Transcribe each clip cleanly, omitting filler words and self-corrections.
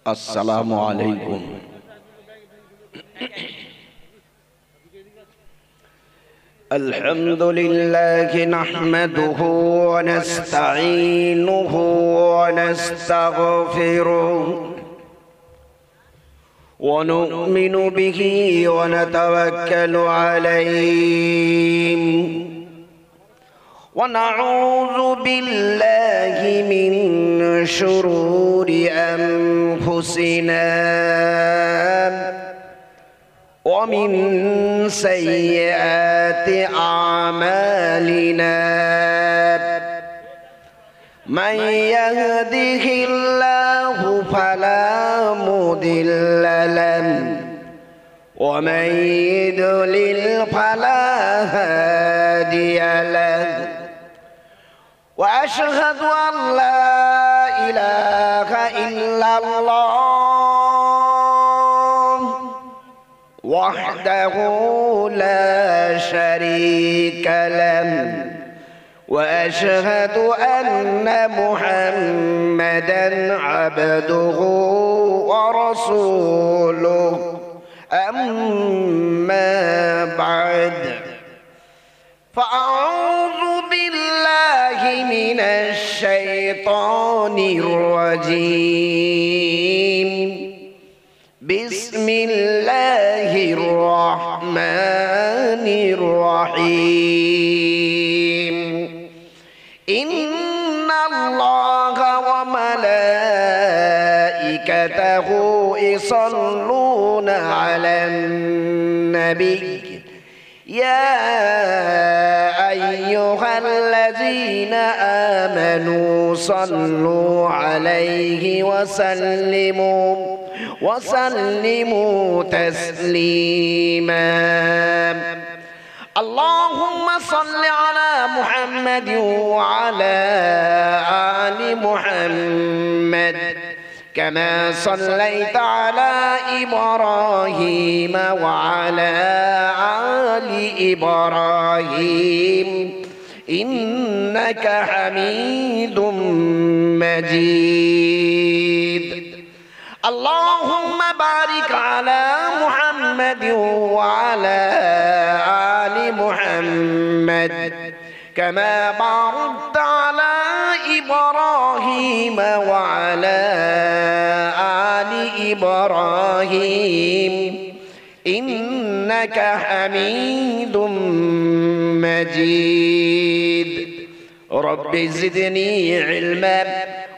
अस्सलामु अलैकुम। अल्हम्दुलिल्लाह नहमदुहु व नस्तईनुहु व नस्तगफिरुहु व नु'मिनु बिही व नतवक्कलु अलैहि व नऊज़ु बिल्लाहि मिन शुरूरि अनफुसिना ومن سيئات أعمالنا من يهده الله فلا مضل له ومن يضلل فلا هادي له وأشهد أن لا إله إلا الله وحده لا شريك له وأشهد أن محمدا عبده ورسوله أما بعد فأعوذ بالله من الشيطان الرجيم بسم الله الرحمن الرحيم إن الله وملائكته يصلون على النبي يا أيها الذين آمنوا صلوا عليه وسلموا تسليما اللهم صل على محمد وعلى آل محمد كما صليت على إبراهيم وعلى آل إبراهيم إنك حميد مجيد اللهم بارك على محمد وعلى آل محمد كما باركت على إبراهيم وعلى آل إبراهيم إنك حميد مجيد رب زدني علما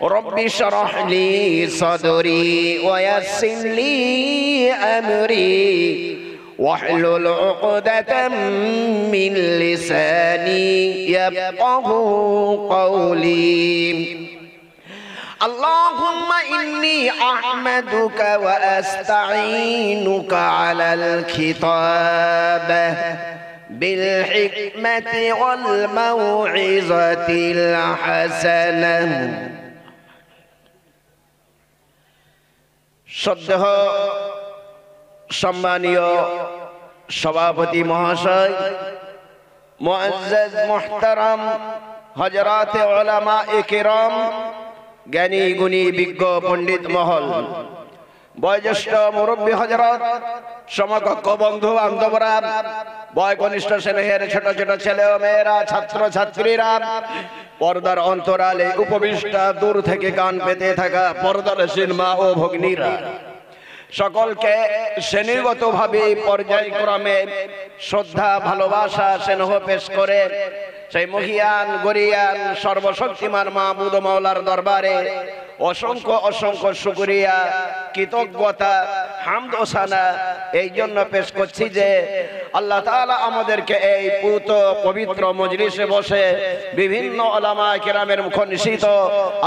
رب اشرح لي صدري ويسر لي أمري واحلل عقدة من لساني يفقه قولي اللهم إني أحمدك وأستعينك على الكتابة بالحكمة والموعظة الحسنة শ্রদ্ধেয় সম্মানীয় সভাপতি মহাশয়, মুআজ্জাজ মুহতারাম হযরত উলামায়ে কিরাম, জ্ঞানী গুণী বিজ্ঞ পণ্ডিত মহল, বয়োজ্যেষ্ঠ মুরব্বী হযরত, সমকক্ষ বন্ধু বান্ধবরা, বয়কনিষ্ঠ স্নেহের ছোট ছোট ছেলে ও মেয়েরা, ছাত্র ছাত্রীরা, পর্দার অন্তরালে উপবিষ্ট দূর থেকে গান পেতে থাকা পর্দানশীল মা ও ভগ্নীরা, সকলকে শ্রেণীগতভাবে পর্যায়ক্রমে শ্রদ্ধা ভালোবাসা স্নেহ পেশ করে সেই মহিয়ান গরিয়ান সর্বশক্তিমান মাহবুদ মাওলার দরবারে অসংখ্য অসংখ্য শুকরিয়া, কৃতজ্ঞতা, হামদ ও সানা এই জন্য পেশ করছি যে আল্লাহ তাআলা আমাদেরকে এই পুত পবিত্র মজলিসে বসে বিভিন্ন উলামায়ে কেরামের মুখ নিঃসৃত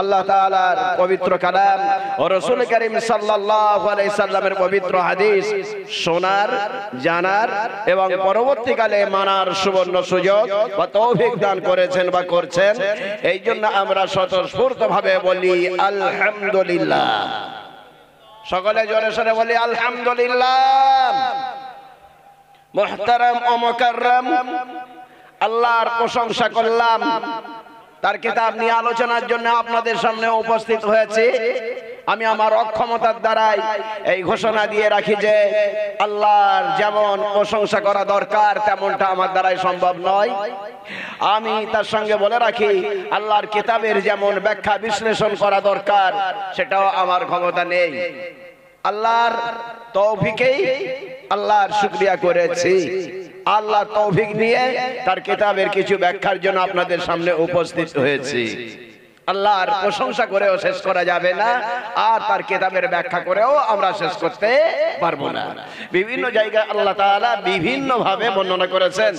আল্লাহ তাআলার পবিত্র কালাম ও রাসূল করিম সাল্লাল্লাহু আলাইহি সাল্লামের পবিত্র হাদিস শোনার, জানার এবং পরবর্তীকালে মানার সুবর্ণ সুযোগ বা তৌফিক দান করেছেন বা করছেন। এই জন্য আমরা স্বতঃস্ফূর্তভাবে বলি আলহামদুলিল্লাহ। সকলে জোরে সোরে বলি আলহামদুলিল্লাহ। মুহতারাম ও মুকাররম, আল্লাহর প্রশংসা করলাম, তার কিতাব নিয়ে আলোচনার জন্য আপনাদের সামনে উপস্থিত হয়েছে। আমি আমার অক্ষমতার দ্বারাই এই ঘোষণা দিয়ে রাখি যে আল্লাহর যেমন প্রশংসা করা দরকার তেমনটা আমার দ্বারাই সম্ভব নয়। আমি তার সঙ্গে বলে রাখি আল্লাহর কিতাবের যেমন ব্যাখ্যা বিশ্লেষণ করা দরকার সেটাও আমার ক্ষমতা নেই। আল্লাহর তৌফিকেই আল্লাহর শুকরিয়া করেছি। আল্লাহর তৌফিক নিয়ে তার কিতাবের কিছু ব্যাখ্যার জন্য আপনাদের সামনে উপস্থিত হয়েছি। আল্লাহর প্রশংসা করেও শেষ করা যাবে না, আর তার কিতাবের ব্যাখ্যা করেও আমরা শেষ করতে পারবো না। বিভিন্ন জায়গায় আল্লাহ তাআলা বিভিন্ন ভাবে বর্ণনা করেছেন।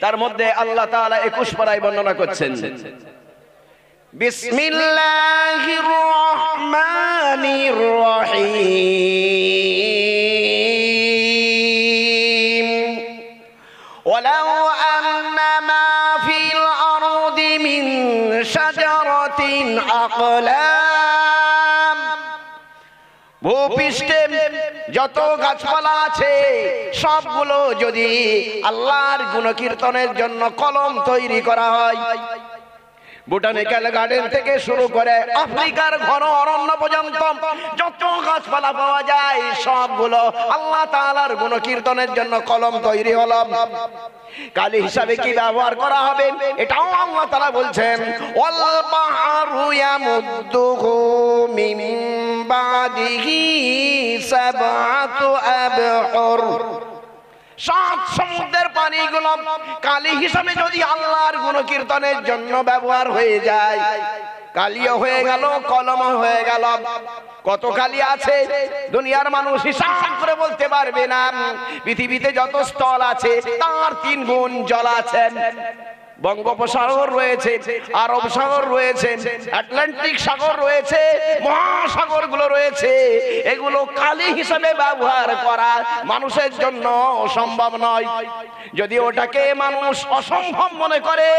তার মধ্যে আল্লাহ তাআলা 21 পারায় বর্ণনা করছেন, বিসমিল্লাহির রহমানির রহিম ওয়ালাউ আন্না মা ফিল আরদি মিন শাজারাতিন আকলাম, ভূপৃষ্ঠে যত গাছপালা আছে সবগুলো যদি আল্লাহর গুণকীর্তনের জন্য কলম তৈরি করা হয়, বোটানিক্যাল গার্ডেন থেকে শুরু করে আফ্রিকার ঘন অরণ্য পর্যন্ত যত গাছপালা পাওয়া যায় সবগুলো আল্লাহ তাআলার গুণকীর্তনের জন্য কলম তৈরি হলো। কালি হিসাবে কি ব্যবহার করা হবে এটাও আল্লাহ তাআলা বলছেন, ওয়াল বাহরু ইয়ামুদ্দুহু মিন বাদিহি সাবআতু আবহুর, 7 সমুদ্রের পানিগুলো কালি হিসাবে যদি আল্লাহর গুণকীর্তনের জন্য ব্যবহার হয়ে যায়, কালিও হয়ে গেল কলমও হয়ে গেল। কত কালি আছে দুনিয়ার মানুষ হিসাব করে বলতে পারবে না। পৃথিবীতে যত স্থল আছে তার 3 গুণ জল আছে। বঙ্গোপসাগর রয়েছে, আরব সাগর রয়েছে, আটলান্টিক সাগর রয়েছে, মহাসাগরগুলো রয়েছে। এগুলো কালি হিসেবে ব্যবহার করা মানুষের জন্য সম্ভব নয়। যদি ওটাকে মানুষ অসম্ভব মনে করে,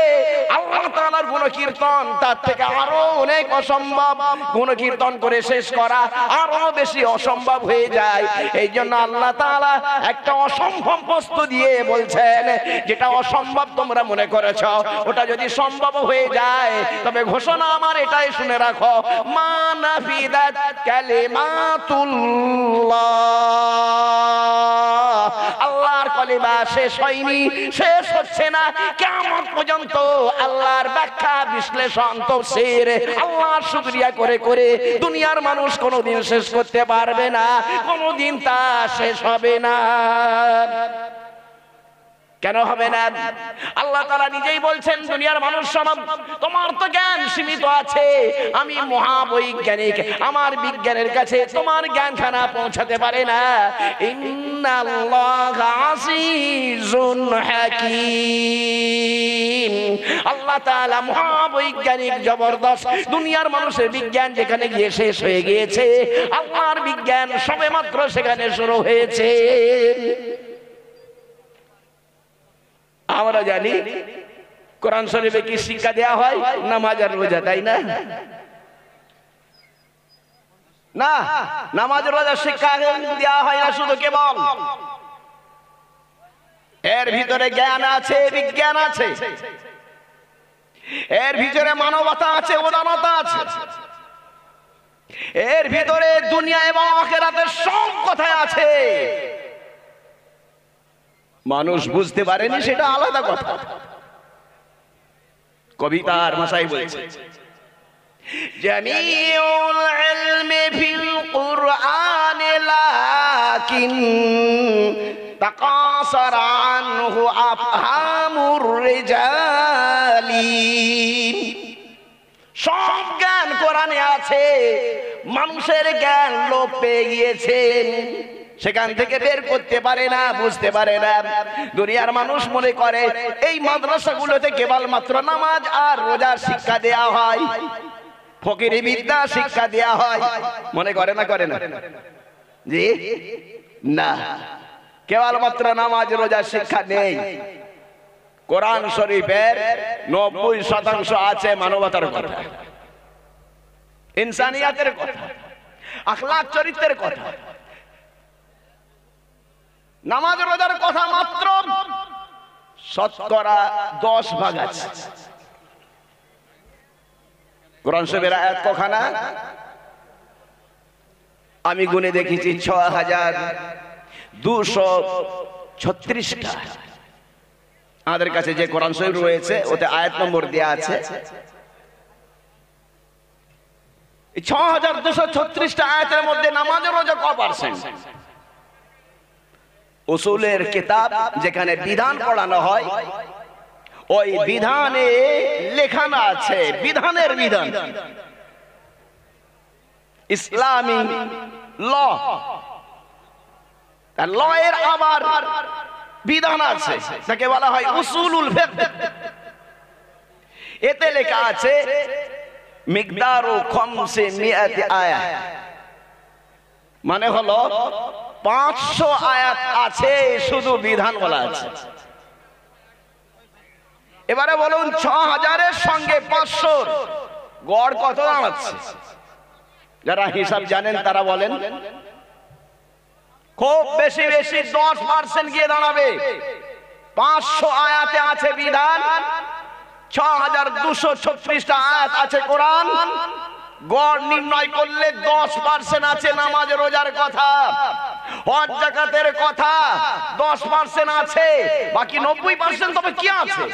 আল্লাহ তাআলার গুণকীর্তন তার থেকে আরো অনেক অসম্ভব। গুণকীর্তন করে শেষ করা আরো বেশি অসম্ভব হয়ে যায়। এই জন্য আল্লাহ তাআলা একটা অসম্ভব বস্তু দিয়ে বলছেন, যেটা অসম্ভব তোমরা মনে করেছ ওটা যদি সম্ভব হয়ে যায় তবে ঘোষণা আমার এটাই শুনে রাখো, মা নাফিদাত কালিমাতুল্লাহ, আল্লাহর কালিমা শেষ হয়নি, শেষ হচ্ছে না কিয়ামত পর্যন্ত। আল্লাহর ব্যাখ্যা বিশ্লেষণ তাফসীর আল্লাহর শুকরিয়া করে করে দুনিয়ার মানুষ কোনোদিন শেষ করতে পারবে না, কোনোদিন তা শেষ হবে না। কেন হবে না? আল্লাহ তাআলা নিজেই বলছেন, দুনিয়ার মানুষ সব তোমার তো জ্ঞান সীমিত আছে, আমি মহাবৈজ্ঞানিক, আমার বিজ্ঞানের কাছে তোমার জ্ঞানখানা পৌঁছাতে পারে না। ইন্নাল্লাহা আজিজুন হাকীম, আল্লাহ তাআলা মহাবৈজ্ঞানিক, জবরদস্ত। দুনিয়ার মানুষের বিজ্ঞান যেখানে গিয়ে শেষ হয়ে গিয়েছে, আল্লাহর বিজ্ঞান সবেমাত্র সেখানে শুরু হয়েছে। আমরা জানি কোরআন শরীফে কি শিক্ষা দেয়া হয়? নামাজ আর রোজা, তাই না? না, নামাজ রোজা শিক্ষা দেওয়া হয় না শুধু কেবল, এর ভিতরে জ্ঞান আছে, বিজ্ঞান আছে, এর ভিতরে মানবতা আছে, উদারতা আছে, এর ভিতরে দুনিয়া এবং আখিরাতের সব কথা আছে। মানুষ বুঝতে পারেনি সেটা আলাদা কথা। কবিতার ভাষায় বলছে, জামিউল ইলমি ফিল কুরআন লাকিন তাকাসার আনহু আফহামুর রিজালি, সব জ্ঞান কোরআনে আছে, মানুষের জ্ঞান লোপ পেয়ে গিয়েছে, সেখান থেকে বের করতে পারে না, বুঝতে পারে না। দুনিয়ার মানুষ মনে করে এই মাদ্রাসাগুলোতে কেবলমাত্র নামাজ আর রোজার শিক্ষা দেয়া হয়, ফকিরি বিদ্যা শিক্ষা দেয়া হয়, মনে করে না? করে না? জি না, কেবলমাত্র নামাজ রোজার শিক্ষা নেই। কোরআন শরীফের 90% আছে মানবতার কথা, ইনসানিয়াতের কথা, আখলাক চরিত্রের কথা। নামাজ রোজার কথা মাত্র 10% আছে। কোরআন শরীফের আয়াত কখানা? আমি গুনে দেখেছি 6236টা। আমাদের কাছে যে কোরআন শরীফ রয়েছে ওতে আয়াত নম্বর দেয়া আছে। 6236টা আয়াতের মধ্যে নামাজ রোজা ক পার্সেন্ট? উসুলের কিতাব যেখানে বিধান পড়ানো হয় ওই বিধানে লেখানো আছে বিধানের বিধান, ইসলামী ল, ল এর আবার বিধান আছে, তাকে বলা হয় উসুলুল ফিকহ। এতে লেখা আছে মিকদারু 500 আয়াত, মানে হলো 500 আয়াত আছে, শুধু বিধান বলা আছে। এবারে বলুন 6000-এর সঙ্গে 500 গড় কত দাঁড়াচ্ছে? যারা হিসাব জানেন তারা বলেন। খুব বেশি বেশি 10% গিয়ে দাঁড়াবে। 500 আয়াতে আছে বিধান, 6236টা আয়াত আছে কোরআন। গড় নির্ণয় করলে 10% আছে নামাজ রোজার কথা, হজ যাকাতের কথা 10% আছে, বাকি 90% তবে কি আছে?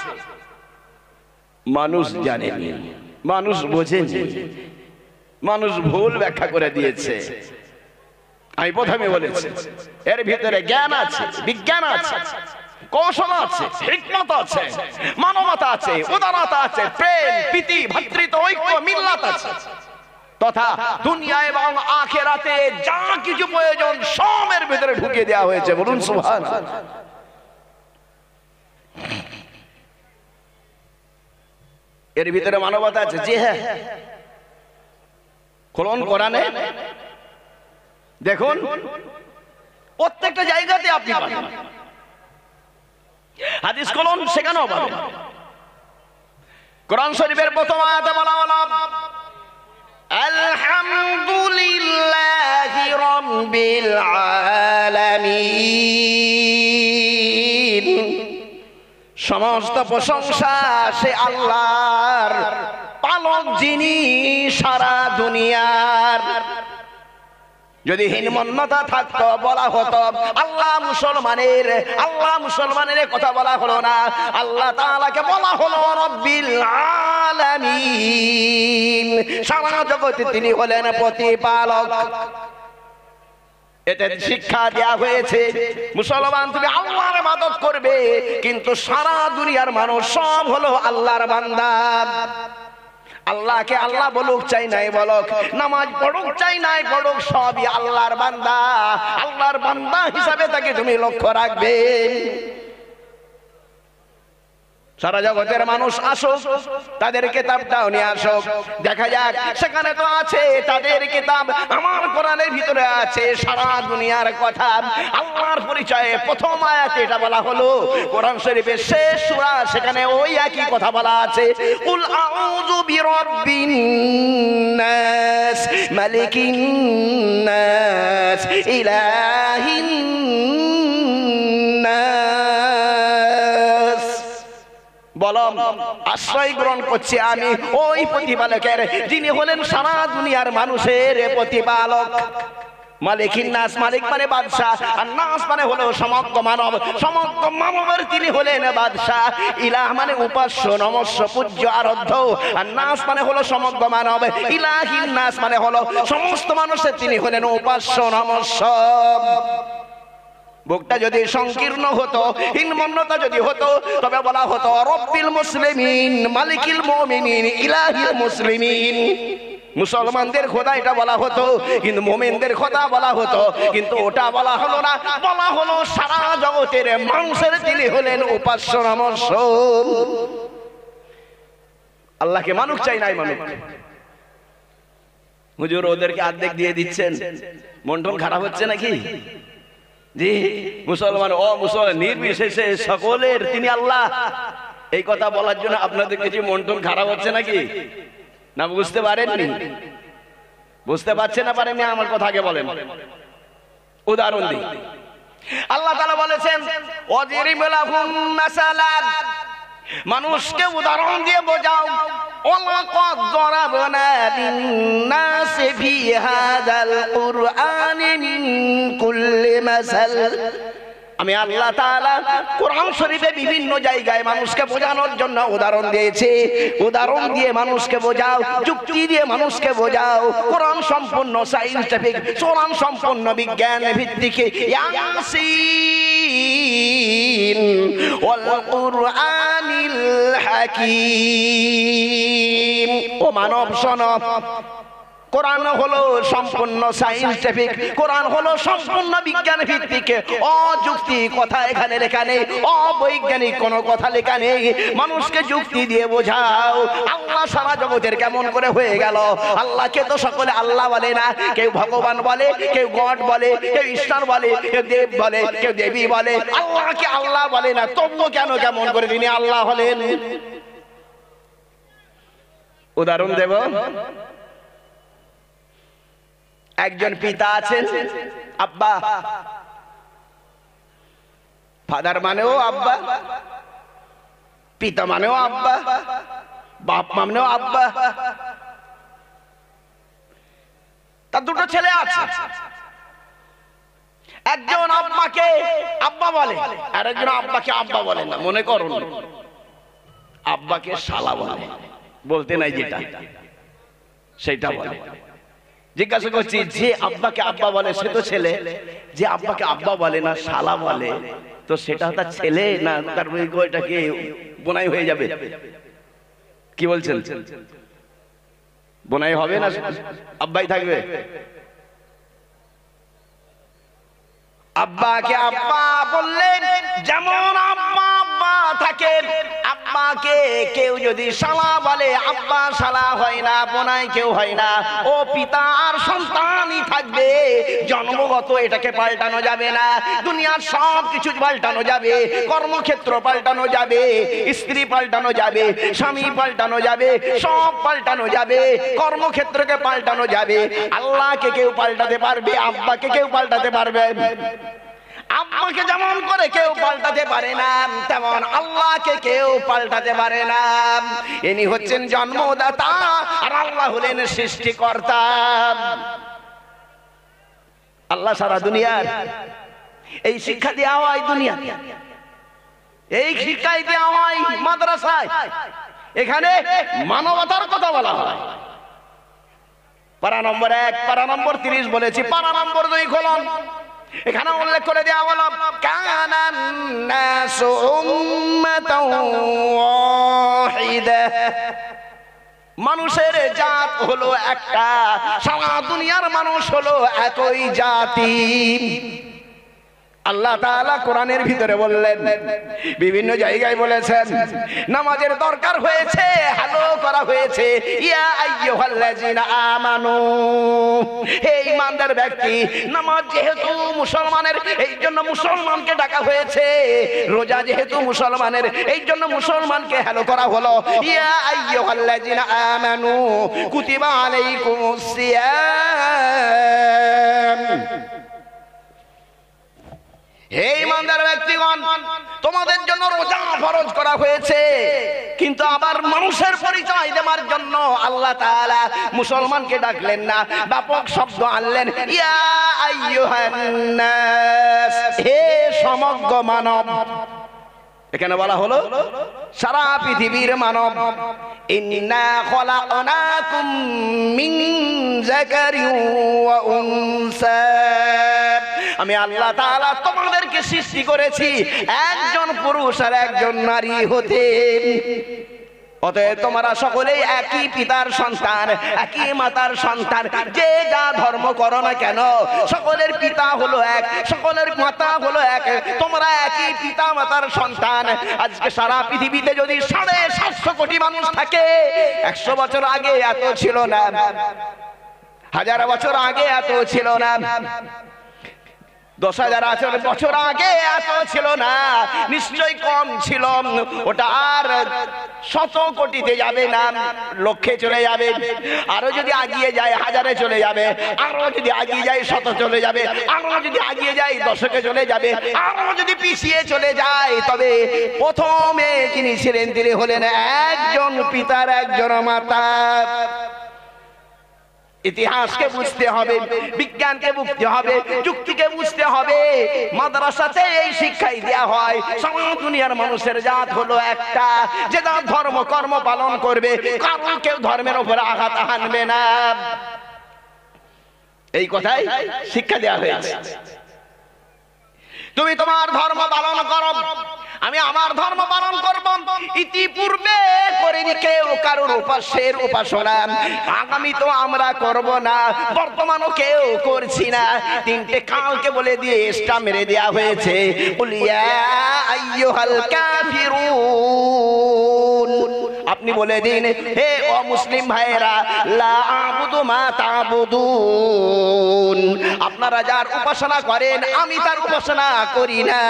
মানুষ জানেনি, মানুষ বোঝেনি, মানুষ ভুল ব্যাখ্যা করে দিয়েছে। আমি প্রথমে বলেছি এর ভিতরে জ্ঞান আছে, বিজ্ঞান আছে, কৌশল আছে, হিকমত আছে, মানবতা আছে, উদারতা আছে, প্রেম, প্রীতি, ভ্রাতৃত্ব, ঐক্য, মিল্লাত আছে, তথা দুনিয়া এবং আখিরাতে যা কিছু প্রয়োজন সবের ভিতরে ঢুকিয়ে দেওয়া হয়েছে। বলুন সুবহানাল্লাহ। এর ভিতরে মানবতা আছে, জি হ্যাঁ। খুলুন কোরআনে দেখুন, প্রত্যেকটা জায়গাতে আপনি পাবেন। হাদিস খুলুন সেখানেও পাবেন। কোরআন শরীফের প্রথম আয়াতে বলা হলো আলহামদুলিল্লাহি রাব্বিল আলামিন। সমস্ত প্রশংসা সে আল্লাহর, পালক যিনি সারা দুনিয়ার। যদি হীনমন্যতা থাকতো বলা হতো আল্লাহ মুসলমানের কথা বলা হলো না, আল্লাহ তাআলাকে বলা হলো রব্বিল আলামিন। সারা জগতে তিনি হলেন প্রতিপালক। এতে শিক্ষা দেয়া হয়েছে মুসলমান তুমি আল্লাহর ইবাদত করবে, কিন্তু সারা দুনিয়ার মানুষ সব হলো আল্লাহর বান্দা। আল্লাহকে আল্লাহ বলুক চাই নাই বলুক, নামাজ পড়ুক চাই নাই পড়ুক, সবই আল্লাহর বান্দা। আল্লাহর বান্দা হিসাবে তাকে তুমি লক্ষ্য রাখবে। সারা জগতের মানুষ আসুক, তাদের কিতাবটাও নিয়ে আসুক, দেখা যাক সেখানে তো আছে তাদের কিতাব। আমার কোরআনের ভিতরে আছে সারা দুনিয়ার কথা, আল্লাহর পরিচয়ে প্রথম আয়াতে এটা বলা হলো। কোরআন শরীফের শেষ সূরা, সেখানে ওই একই কথা বলা আছে, কুল আউযু বিরাব্বিন নাস মালিকিন নাস ইলাহিন নাস। বলম আশ্রয় গ্রহণ করছি আমি ওই প্রতিপালকের, যিনি হলেন সারা দুনিয়ার মানুষের প্রতিপালক। মালিকিন নাস, মালিক মানে বাদশা, আর নাস মানে হলো সমগ্র মানব, সমগ্র মানবের তিনি হলেন বাদশা। ইলাহ মানে উপাস্য, নমস্য, পূজ্য, আরাধ্য, আর নাস মানে হলো সমগ্র মানব। ইলাহিন নাস মানে হলো সমস্ত মানুষের তিনি হলেন উপাস্য, নমস্য। বুকটা যদি সংকীর্ণ হতো, হীনমন্যতা যদি হতো, তবে বলা হতো রব্বিল মুসলিমিন, মালিকিল মুমিনিন, ইলাহিল মুসলিমিন। মুসলমানদের খোদা এটা বলা হতো, কিন্তু মুমিনদের খোদা বলা হতো, কিন্তু ওটা বলা হলো না। বলা হলো সারা জগতের মানুষের তিনি হলেন উপাস্য, নমস্য। আল্লাহকে মানুষ চাই নাই মানুষ। হুজুর ওদেরকে অর্ধেক দিয়ে দিচ্ছেন, মন টন খারাপ হচ্ছে নাকি? জি, মুসলমান ও মুসলমান নির্বিশেষে সকলের তিনি আল্লাহ, এই কথা বলার জন্য আপনাদের কিছু মন টন খারাপ হচ্ছে নাকি? না বুঝতে পারেননি? বুঝতে পারছেন না পারেননি? আমার কথা আগে বলেন, উদাহরণ দিই। আল্লাহ তাআলা বলেছেন ওয়াজরিব লাহুম মাসালান, মানুষকে উদাহরণ দিয়ে বোঝাও। ওয়ালাকাদ যারাবনা লিন-নাসি ফি হাযাল কুরআনি মিন কুল্লি মাসাল। আমি আল্লাহ তাআলা কোরআন শরীফে বিভিন্ন জায়গায় মানুষকে বোঝানোর জন্য উদাহরণ দিয়েছি। উদাহরণ দিয়ে মানুষকে বোঝাও, যুক্তি দিয়ে মানুষকে বোঝাও। কোরআন সম্পূর্ণ সায়েন্টিফিক, কোরআন সম্পূর্ণ বিজ্ঞান ভিত্তিক। ইয়াসিন ওয়াল কুরআনিল হাকীম। ও মানব শোনো, কোরআন হলো সম্পূর্ণ সায়েন্টিফিক, কোরআন হলো সম্পূর্ণ বিজ্ঞান ভিত্তিক। অযুক্তি কথা এখানে লেখা নেই, অবৈজ্ঞানিক কোনো কথা লেখা নেই। মানুষকে যুক্তি দিয়ে বোঝাও আল্লাহ সারা জগতের কেমন করে হয়ে গেল। আল্লাহকে তো সকলে আল্লাহ বলে না, কেউ ভগবান বলে, কেউ গড বলে, কেউ ঈশ্বর বলে, কেউ দেব বলে, কেউ দেবী বলে। আল্লাহকে আল্লাহ বলে না, তবুও কেন কেমন করে তিনি আল্লাহ হলেন? উদাহরণ দেব। একজন পিতা আছেন, আব্বা। ফাদার মানেও আব্বা, পিতা মানেও আব্বা, বাপ মানেও আব্বা। তার দুটো ছেলে আছে। একজন আব্বাকে আব্বা বলে, আর একজন আব্বাকে আব্বা বলে না। মনে করুন আব্বাকে শালা বলে, বলতে নাই যেটা সেটা বলে। জিজ্ঞাসা করছি, যে আব্বাকে আব্বা বলে সে তো ছেলে, যে আব্বাকে আব্বা বলে না শালা বলে, তো সেটা তার ছেলে না তার ওইটাকে বোনাই হয়ে যাবে? কি বলছেন? বোনাই হবে না, আব্বাই থাকবে। আব্বাকে আব্বা বললেন, যেমন আব্বা আব্বা থাকেন, আব্বাকে কেউ যদি শালা বলে, আব্বা শালা হয় না, বোনাই কেউ হয় না। ও পিতা আর সন্তানই থাকবে, জন্মগত এটাকে পাল্টানো যাবে না। দুনিয়ার সব কিছু পাল্টানো যাবে, কর্মক্ষেত্র পাল্টানো যাবে, স্ত্রী পাল্টানো যাবে, স্বামী পাল্টানো যাবে, সব পাল্টানো যাবে, কর্মক্ষেত্রকে পাল্টানো যাবে। আল্লাহকে কেউ পাল্টাতে পারবে, আব্বাকে কেউ পাল্টাতে পারবে? আব্বাকে যেমন করে কেউ পাল্টাতে পারে না, তেমন আল্লাহকে কেউ পাল্টাতে পারে না। ইনি হচ্ছেন জন্মদাতা, আর আল্লাহ হলেন সৃষ্টিকর্তা। আল্লাহ সারা দুনিয়ার এই শিক্ষা দেওয়া হয়, দুনিয়া এই শিক্ষাই দেওয়া হয় মাদ্রাসায়। এখানে মানবতার কথা বলা হয়। পারা নম্বর 1, পারা নম্বর 30 বলেছি, পারা নম্বর 2 খোলন। এখানে উল্লেখ করে দেওয়া হলো, কানান নাসু উম্মাতাও ওয়াহিদা। মানুষের জাত হলো একটা, সারা দুনিয়ার মানুষ হলো একই জাতি। আল্লাহ তাআলা কোরআনের ভিতরে বললেন, বিভিন্ন জায়গায় বলেছেন, নামাজের দরকার হয়েছে, হ্যালো করা হয়েছে, ইয়া আইয়ুহাল্লাযিনা আমানু, হে ঈমানদার ব্যক্তি। নামাজ যেহেতু মুসলমানের, এই জন্য মুসলমানকে ডাকা হয়েছে। রোজা যেহেতু মুসলমানের, এই জন্য মুসলমানকে হ্যালো করা হলো, ইয়া আইয়ুহাল্লাযিনা আমানু কুতিবা আলাইকুমুস সিয়াম। হে ঈমানদার ব্যক্তিগণ, তোমাদের জন্য রোজা ফরজ করা হয়েছে। কিন্তু আবার মানুষের পরিচয় দেওয়ার জন্য আল্লাহ তাআলা মুসলমানকে ডাকলেন না, ব্যাপক শব্দ আনলেন, ইয়া আইয়ুহান নাস, হে সমগ্র মানব। এখানে বলা হলো সারা পৃথিবীর মানব। ইন্না খলাকনাকুম মিন যাকারিন ওয়া উনসা, আমি আল্লাহ তাআলা তোমাদেরকে সৃষ্টি করেছি একজন পুরুষ আর একজন নারী হতে। অতএব তোমরা সকলেই একই পিতার সন্তান, একই মাতার সন্তান। যে যা ধর্ম করো না কেন, সকলের পিতা হলো এক, সকলের মাতা হলো এক, তোমরা একই পিতা মাতার সন্তান। আজকে সারা পৃথিবীতে যদি 750 কোটি মানুষ থাকে, 100 বছর আগে এত ছিল না, 1000 বছর আগে এত ছিল না। 10,000 বছর আগে এত ছিল না, নিশ্চয়ই কম ছিল। ওটা আর 100 কোটিতে যাবে না, লক্ষে চলে যাবে। আরো যদি আগিয়ে যায় 1000-এ চলে যাবে, আরো যদি আগিয়ে যায় 100 চলে যাবে, আরো যদি আগিয়ে যায় 10-এ চলে যাবে, আরো যদি পিছিয়ে চলে যায়। তবে প্রথমে যিনি ছিলেন তিনি হলেন একজন পিতার একজন মাতা। ইতিহাসকে বুঝতে হবে, বিজ্ঞানকে বুঝতে হবে, যুক্তিকে বুঝতে হবে। মাদ্রাসাতে এই শিক্ষাই দেয়া হয় সারা দুনিয়ার মানুষের জাত হলো একটা, যে তার ধর্ম কর্ম পালন করবে, কারণ কেউ ধর্মের উপরে আঘাত হানবে না। এই কথাই শিক্ষা দেয়া হয়েছে। তুমি তোমার ধর্ম পালন করো, আমি আমার ধর্ম পালন করব। ইতিপূর্বে করিনি কেউ কারোর উপাস্যের উপাসনা, আগামী তো আমরা করব না, বর্তমানও কেউ করছি না। 3টে কালকে বলে দিয়ে এসটা মেরে দেয়া হয়েছে। কুলিয়া আইয়ুহাল কাফিরুন, আপনি বলে দিন হে অমুসলিম ভাইয়েরা, লা আবুদু মা তাবুদুন, আপনারা যার উপাসনা করেন আমি তার উপাসনা করি না।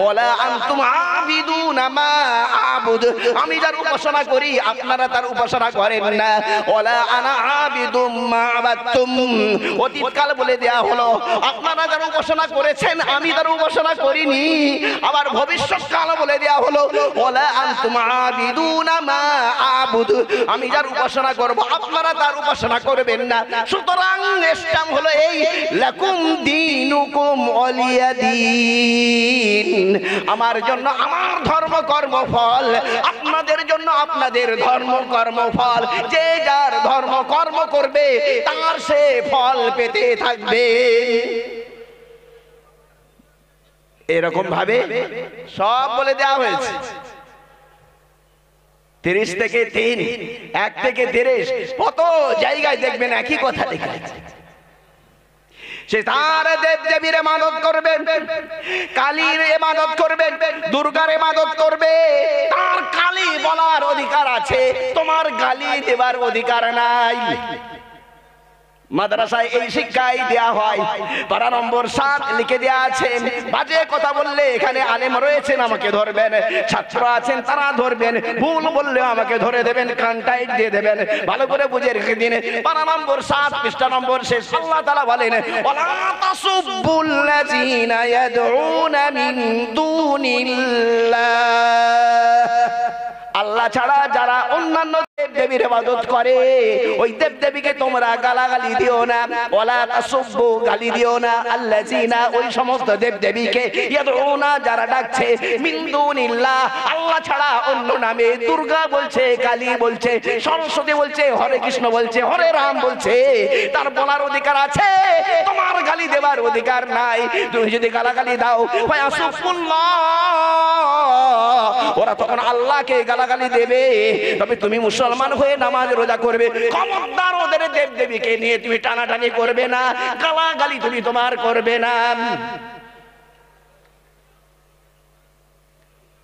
ওয়ালা আনতুম আবিদুনা মা আবুদ, আমি যার উপাসনা করি আপনারা তার উপাসনা করেন না। ওয়ালা আনা আবিদুম মা আবাদতুম, অতীতকাল বলে দেয়া হলো আপনারা যার উপাসনা করেছেন আমি তার উপাসনা করিনি। আবার ভবিষ্যৎকাল বলে দেয়া হলো ওয়ালা আনতুম আবিদুনা মা আবুদ, আমি যার উপাসনা করব আপনারা তার উপাসনা করবেন না। সুতরাং ইসলাম হলো এই, লাকুম দীনুকুম ওয়ালিয়া দীন, আমার জন্য আমার ধর্ম কর্মফল, আপনাদের জন্য আপনাদের ধর্ম কর্মফল। যে যার ধর্ম কর্ম করবে তার সে ফল পেতে থাকবে। এরকম ভাবে সব বলে দেওয়া হয়েছে। 30 থেকে 3, 1 থেকে 30, কত জায়গায় দেখবেন একই কথা লেখা আছে। সে তার দেব দেবীর ইবাদত করবেন, কালীর ইবাদত করবেন, দুর্গার ইবাদত করবে। তার কালী বলার অধিকার আছে, তোমার গালি দেবার অধিকার নাই। মাদ্রাসায় এই শিক্ষাই দেয়া হয়। পারা নম্বর 7 লিখে দেয়া আছে, বাজে কথা বললে এখানে আলেম রয়েছেন আমাকে ধরবেন, ছাত্র আছেন তারা ধরবেন, ভুল বললেও আমাকে ধরে দেবেন, কানটাইট দিয়ে দেবেন। ভালো করে বুঝে রেখে দিন। পারা নম্বর 7 পৃষ্ঠা নম্বর শেষ, আল্লাহ তাআলা বলেন, ওয়ালা তাসুব্বুল্লাযীনা ইয়াদউনা মিন দুনিল্লাহ, আল্লাহ ছাড়া যারা অন্যান্য দেব দেবীর ইবাদত করে ওই দেব দেবীকে তোমরা গালাগালি দিও না। ওয়ালা তাসুব্বু, গালি দিও না, আল্লাযীনা, ওই সমস্ত দেব দেবীকে, ইয়াদউনা, যারা ডাকছে, মিন দুনিল্লাহ, আল্লাহ ছাড়া অন্য নামে। দুর্গা বলছে, কালী বলছে, সরস্বতী বলছে, হরে কৃষ্ণ বলছে, হরে রাম বলছে, তার বলার অধিকার আছে, তোমার গালি দেবার অধিকার নাই। তুমি যদি গালাগালি দাও, ফায়াসুফুল্লাহ, ওরা তখন আল্লাহকে গালাগালি দেবে। তবে তুমি মুসলমান হয়ে নামাজ রোজা করবে, খবরদার ওদের দেব দেবীকে নিয়ে তুমি টানাটানি করবে না, গালাগালি তুমি তোমার করবে না।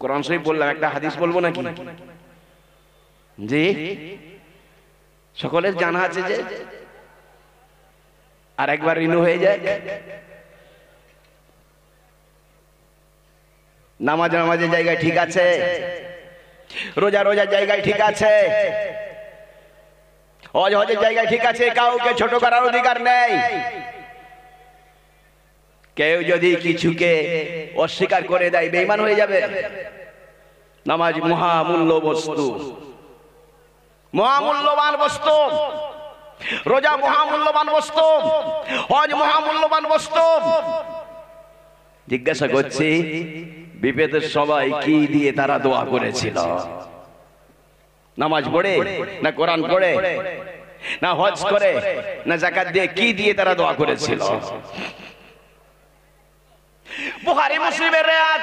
কোরআন শরীফ বললাম, একটা হাদিস বলবো নাকি? জি, সকলের জানা আছে যে, আর একবার রিনিউ হয়ে যায়। নামাজের জায়গায় ঠিক আছে, রোজার জায়গায় ঠিক আছে, হজের জায়গায় ঠিক আছে, কাউকে ছোট করার অধিকার নেই। কেউ যদি কিছুকে অস্বীকার করে দেয় বেঈমান হয়ে যাবে। নামাজ মহামূল্য বস্তু, মহামূল্যবান বস্তু, রোজা মহামূল্যবান বস্তু, হজ মহামূল্যবান বস্তু। জিজ্ঞাসা করছি, বিপদের সবাই কি দিয়ে তারা দোয়া করেছিল? নামাজ পড়ে না কোরআন পড়ে না হজ করে না যাকাত দিয়ে, কি দিয়ে তারা দোয়া করেছিল? বুখারী মুসলিমের রিওয়ায়াত,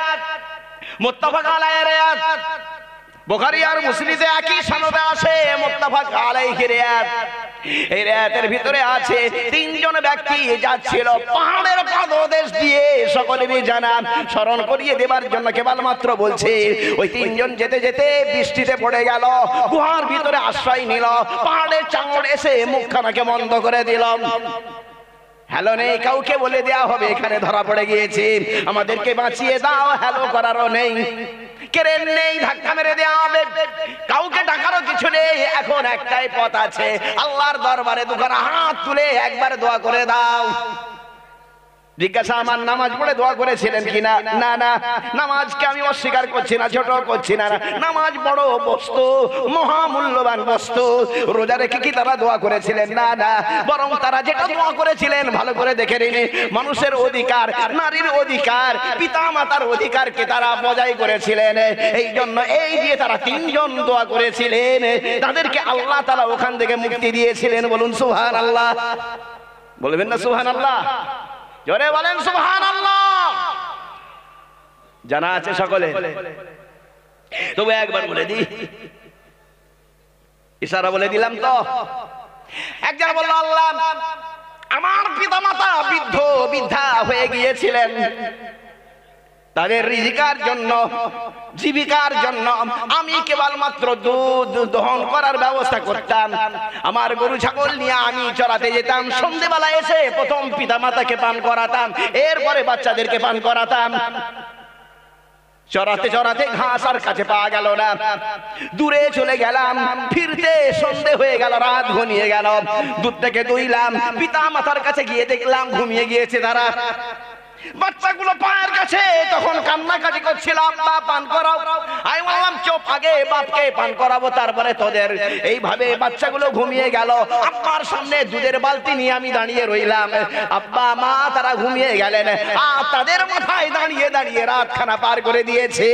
মুত্তাফাক আলাইহি রিওয়ায়াত, বুখারী আর মুসলিমে একই সনদে আছে, মুত্তাফাক আলাইহি রিওয়ায়াত। এই রিওয়ায়াতের ভিতরে আছে 3 জন ব্যক্তি যাচ্ছিল পাহাড়ের পাদদেশ দিয়ে, সকলেরই জানা, স্মরণ করিয়ে দেবার জন্য কেবলমাত্র বলছে। ওই 3 জন যেতে যেতে বৃষ্টিতে পড়ে গেল, গুহার ভিতরে আশ্রয় নিল, পাহাড়ের চাঙড় এসে মুখখানাকে বন্ধ করে দিল। হ্যালো নেই, কাউকে বলে দেয়া হবে এখানে ধরা পড়ে গিয়েছে, আমাদেরকে বাঁচিয়ে দাও, হ্যালো করারও নেই, কেরেন নেই, ধাক্কা মেরে দেওয়া হবে, কাউকে ডাকারও কিছু নেই। এখন একটাই পথ আছে, আল্লাহর দরবারে দুখানা হাত তুলে একবার দোয়া করে দাও। জিজ্ঞাসা, আমার নামাজ পড়ে দোয়া করেছিলেন কিনা? না না, নামাজকে আমি অস্বীকার করছি না, ছোট করছি না, নামাজ বড় বস্তু, মহামূল্যবান বস্তু। রোজা রেখে কি তারা দোয়া করেছিলেন? না না, বরং তারা যেটা দোয়া করেছিলেন ভালো করে দেখে নিন, মানুষের অধিকার, নারীর অধিকার, পিতা মাতার অধিকারকে তারা বজায় করেছিলেন। এই জন্য এই দিয়ে তারা তিনজন দোয়া করেছিলেন, তাদেরকে আল্লাহ তাআলা ওখান থেকে মুক্তি দিয়েছিলেন। বলুন সুবহানাল্লাহ। বলবেন না সুবহানাল্লাহ? জোরে বলেন সুবহানাল্লাহ। জানা আছে সকলে? তবে একবার বলে দিই, ইশারা বলে দিলাম তো। একজন বলল, আল্লাহ আমার পিতামাতা বৃদ্ধ বৃদ্ধা হয়ে গিয়েছিলেন, তাদের রিজিকার জন্য, জীবিকার জন্য আমি কেবলমাত্র দুধ দহন করার ব্যবস্থা করতাম, আমার গরু ছাগল নিয়ে আমি চড়াতে যেতাম, সন্ধ্যেবেলা এসে প্রথম পিতামাতাকে পান করাতাম, এরপরে বাচ্চাদেরকে পান করাতাম। চড়াতে চড়াতে ঘাস আর কাছে পাওয়া গেল না, দূরে চলে গেলাম, ফিরতে সন্ধে হয়ে গেল, রাত ঘনিয়ে গেল, দুধটাকে দুইলাম, পিতা মাতার কাছে গিয়ে দেখলাম ঘুমিয়ে গিয়েছে তারা। বাচ্চাগুলো পায়ের কাছে তখন কান্নাকাটি করছিল, আব্বা পান করাও। আমি বললাম চুপ, আগে বাপকে পান করাবো তারপরে তোদের। এইভাবে বাচ্চাগুলো ঘুমিয়ে গেল, আব্বার সামনে দুধের বালতি নিয়ে আমি দাঁড়িয়ে রইলাম। আব্বা মা তারা ঘুমিয়ে গেলেন, আর তাদের মাথায় দাঁড়িয়ে দাঁড়িয়ে রাতখানা পার করে দিয়েছে।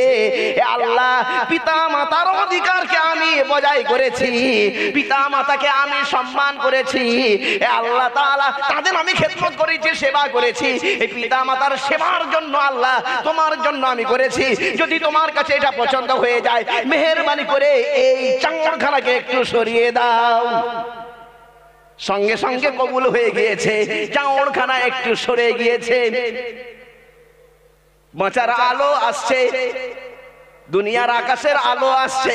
আল্লাহ, পিতা মাতার অধিকারকে আমি বজায় করেছি, পিতা মাতাকে আমি সম্মান করেছি, আল্লাহ তাআলা তাদের আমি খেদমত করেছি, সেবা করেছি। এই পিতা তার সেবার জন্য আল্লাহ তোমার জন্য আমি করেছি, যদি তোমার কাছে এটা পছন্দ হয়ে যায় মেহেরবানি করে এই চাঙড়খানাকে একটু সরিয়ে দাও। সঙ্গে সঙ্গে কবুল হয়ে গিয়েছে, চাঙড়খানা একটু সরে গিয়েছে, বাঁচার আলো আসছে, দুনিয়ার আকাশের আলো আসছে,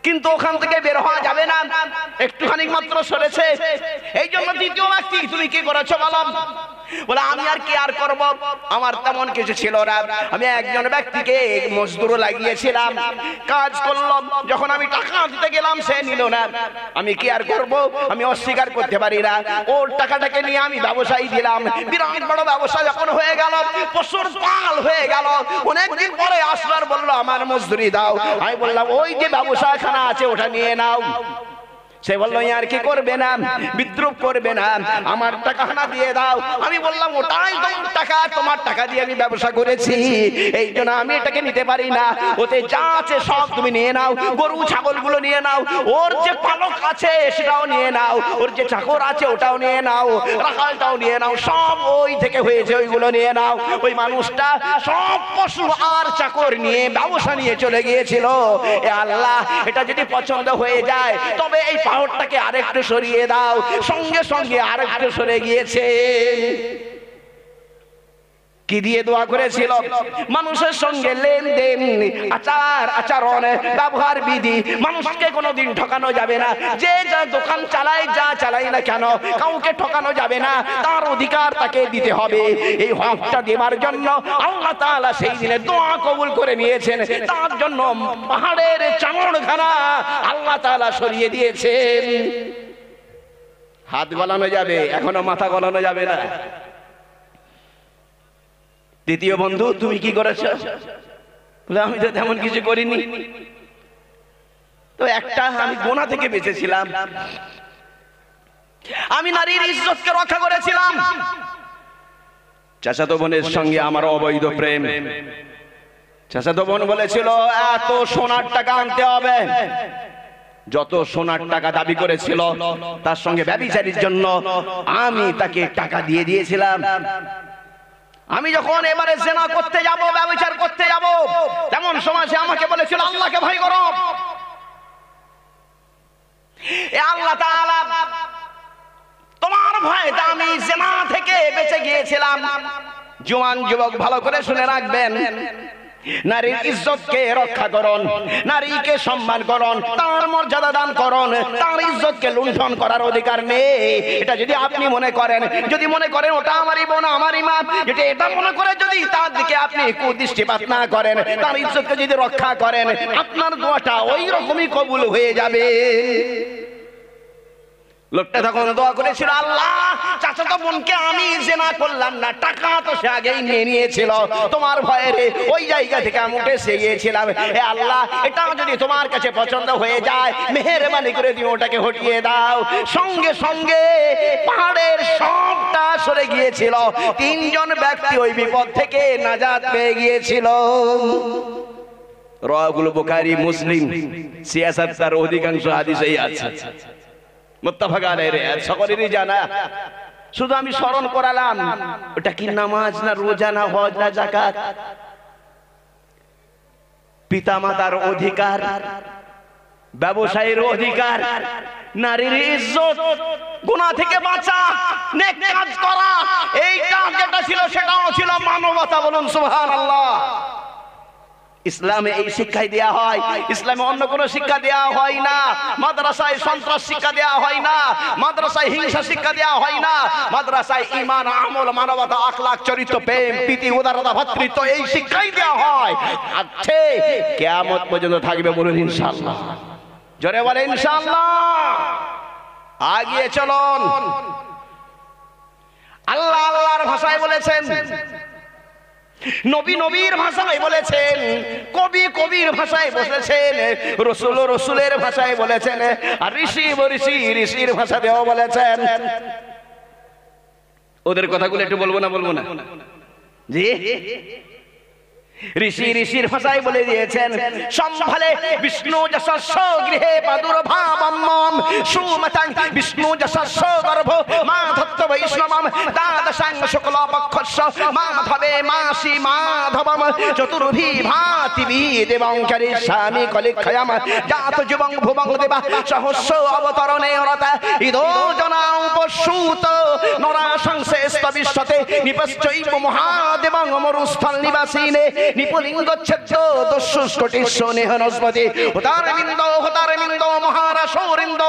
কিন্তু ওখান থেকে বের হওয়া যাবে না, একটুখানি মাত্র সরেছে। এই জন্য দ্বিতীয় ব্যক্তি, তুমি কি করেছো বলো? বলে আমি আর কি আর করব, আমার তেমন কিছু ছিল না, আমি একজন ব্যক্তিকে মজদুর লাগিয়েছিলাম, কাজ করলাম, যখন আমি টাকা দিতে গেলাম সে নিল না, আমি কি আর করব, আমি অস্বীকার করতে পারি না। ওর টাকাটাকে নিয়ে আমি ব্যবসায়ী দিলাম, বিরাট বড় ব্যবসা যখন হয়ে গেল, পশুর পাল হয়ে গেল, অনেকদিন পরে আসলার বলল আমার মজদুরি দাও। আমি বললাম ওই যে ব্যবসাখানা আছে ওটা নিয়ে নাও। সে বললো আর কি করবে না, বিদ্রুপ করবে না, আমার টাকাখানা দিয়ে দাও। আমি বললাম ওটাই তোমার টাকা, তোমার টাকা দিয়ে আমি ব্যবসা করেছি, এই জন্য আমি এটাকে নিতে পারি না, ওতে যা আছে সব তুমি নিয়ে নাও, গরু ছাগলগুলো নিয়ে নাও, ওর যে পালক আছে সেটাও নিয়ে নাও, ওর যে চাকর আছে ওটাও নিয়ে নাও, রাখালটাও নিয়ে নাও, সব ওই থেকে হয়েছে ওইগুলো নিয়ে নাও। ওই মানুষটা সব পশু আর চাকর নিয়ে ব্যবসা নিয়ে চলে গিয়েছিল। এ আল্লাহ, এটা যদি পছন্দ হয়ে যায় তবে এই পাহাড়টাকে আরেকটু সরিয়ে দাও। সঙ্গে সঙ্গে আরেকটু সরে গিয়েছে। কি দিয়ে দোয়া করেছিল? মানুষের সঙ্গে লেনদেন, আচার আচরণ, ব্যবহার বিধি, মানুষকে কোনোদিন ঠকানো যাবে না। যে যা দোকান চালায়, যা চালাই না কেন, কাউকে ঠকানো যাবে না, তার অধিকার তাকে দিতে হবে। এই হকটা দেবার জন্য আল্লাহ তাআলা সেই দিনে দোয়া কবুল করে নিয়েছেন, তার জন্য পাহাড়ের চাঙড়খানা আল্লাহ তাআলা সরিয়ে দিয়েছেন। হাত গলানো যাবে, এখনো মাথা গলানো যাবে না। দ্বিতীয় বন্ধু, তুমি কি করেছো? বলে আমি তো তেমন কিছু করিনি, তো একটা আমি গোনা থেকে বেঁচেছিলাম, আমি নারীর ইজ্জতকে রক্ষা করেছিলাম। চাচাতো বোনের সঙ্গে আমার অবৈধ প্রেম। চাচাতো বোন বলেছিল এত সোনার টাকা আনতে হবে, যত সোনার টাকা দাবি করেছিল তার সঙ্গে ব্যভিচারীর জন্য আমি তাকে টাকা দিয়ে দিয়েছিলাম। আমি যখন এবারে জিনা করতে যাব, ব্যভিচার করতে যাব, তেমন সময় সে আমাকে বলেছিল আল্লাহকে ভয় করো। এ আল্লাহ তাআলা তোমার ভয়তে আমি জিনা থেকে বেঁচে গিয়েছিলাম। জওয়ান যুবক ভালো করে শুনে রাখবেন, নারীর ইজ্জতকে রক্ষা করুন, নারীকে সম্মান করুন, তার মর্যাদা দান করুন, তার ইজ্জতকে লুণ্ঠন করার অধিকার নেই। এটা যদি আপনি মনে করেন, যদি মনে করেন ওটা আমারই বোন আমারই মা, এটা মনে করে যদি তার দিকে আপনি কুদৃষ্টিপাত না করেন, তার ইজ্জতকে যদি রক্ষা করেন, আপনার দোয়াটা ওই রকমই কবুল হয়ে যাবে। লোকটা তখন দোয়া করেছিল, আল্লাহ চাচাতো বোনকে আমি জিনা করলাম না, টাকা তো সে আগেই নিয়ে নিয়েছিল, তোমার ভয়ে রে ওই জায়গা থেকে আমি উঠে এসে গিয়েছিলাম। হে আল্লাহ, এটা যদি তোমার কাছে পছন্দ হয়ে যায়, মেহেরবানি করে তুমি ওটাকে হটিয়ে দাও। সঙ্গে সঙ্গে পাহাড়ের সবটা সরে গিয়েছিল, তিনজন ব্যক্তি ওই বিপদ থেকে নাজাত পেয়ে গিয়েছিল। রাওয়াহুল বুখারী, মুসলিম, সিয়াসাত তার অধিকাংশ হাদিসেই আছে, মুত্তাফাক আলাইহি, সকলেরই জানা। শুধু আমি স্মরণ করালাম, ওটা কি নামাজ না রোজা না হজ না যাকাত? পিতামাতার অধিকার, ব্যবসায়ীর অধিকার, নারীর ইজ্জত, গুনাহ থেকে বাঁচা, নেক কাজ করা, এইটা যেটা ছিল সেটাও ছিল মানবতা। বলুন সুবহানাল্লাহ। ইসলামে এই শিক্ষাই দেয়া হয়, ইসলামে অন্য কোনো শিক্ষা দেয়া হয় না। মাদ্রাসায় সন্ত্রাস শিক্ষা দেয়া হয় না, মাদ্রাসায় হিংসা শিক্ষা দেয়া হয় না, মাদ্রাসায় ঈমান, আমল, মানবতা, আখলাক, চরিত্র, প্রেম, প্রীতি, উদারতা, ভ্রাতৃত্ব, এই শিক্ষাই দেয়া হয়। আছে, কিয়ামত পর্যন্ত থাকবে। বলুন ইনশাআল্লাহ। জোরে বলে ইনশাআল্লাহ। আগিয়ে চলুন। আল্লাহ আল্লাহর ভাষায় বলেছেন, নবী নবীর ভাষায় বলেছেন, কবি কবির ভাষায় বলেছেন, রাসূল রাসূলের ভাষায় বলেছেন, আর ঋষি ঋষির ভাষাতেও বলেছেন। ওদের কথাগুলো একটু বলবো না জি? ঋষির ভাষায় বলে দিয়েছেন, সম্ভালে বিষ্ণু যশস্য গৃহে প্রাদুর্ভাবম সুমতাং বিষ্ণু যশস্য গর্ভ মা ধত্ত বৈষ্ণবম দ্বাদশাং শুক্ল পক্ষস্য মাধবে মাসি মাধবম চতুর্ভি ভাতি দেবং করিষ্যামি কলিক্ষয়ম জাত যুবং ভুবং দেবা সহস্র অবতরণে রতা ইদো জনা উপসূত নরা সংশেস্তবিষ্যতে নিপশ্চৈব মহাদেবং মরুস্থল নিবাসিনে নিপুলিঙ্গচ্ছেদ্য দস্যুষ্কটিস্য নেহনস্পতি হোতারমিন্দ মহারাশোরিন্দ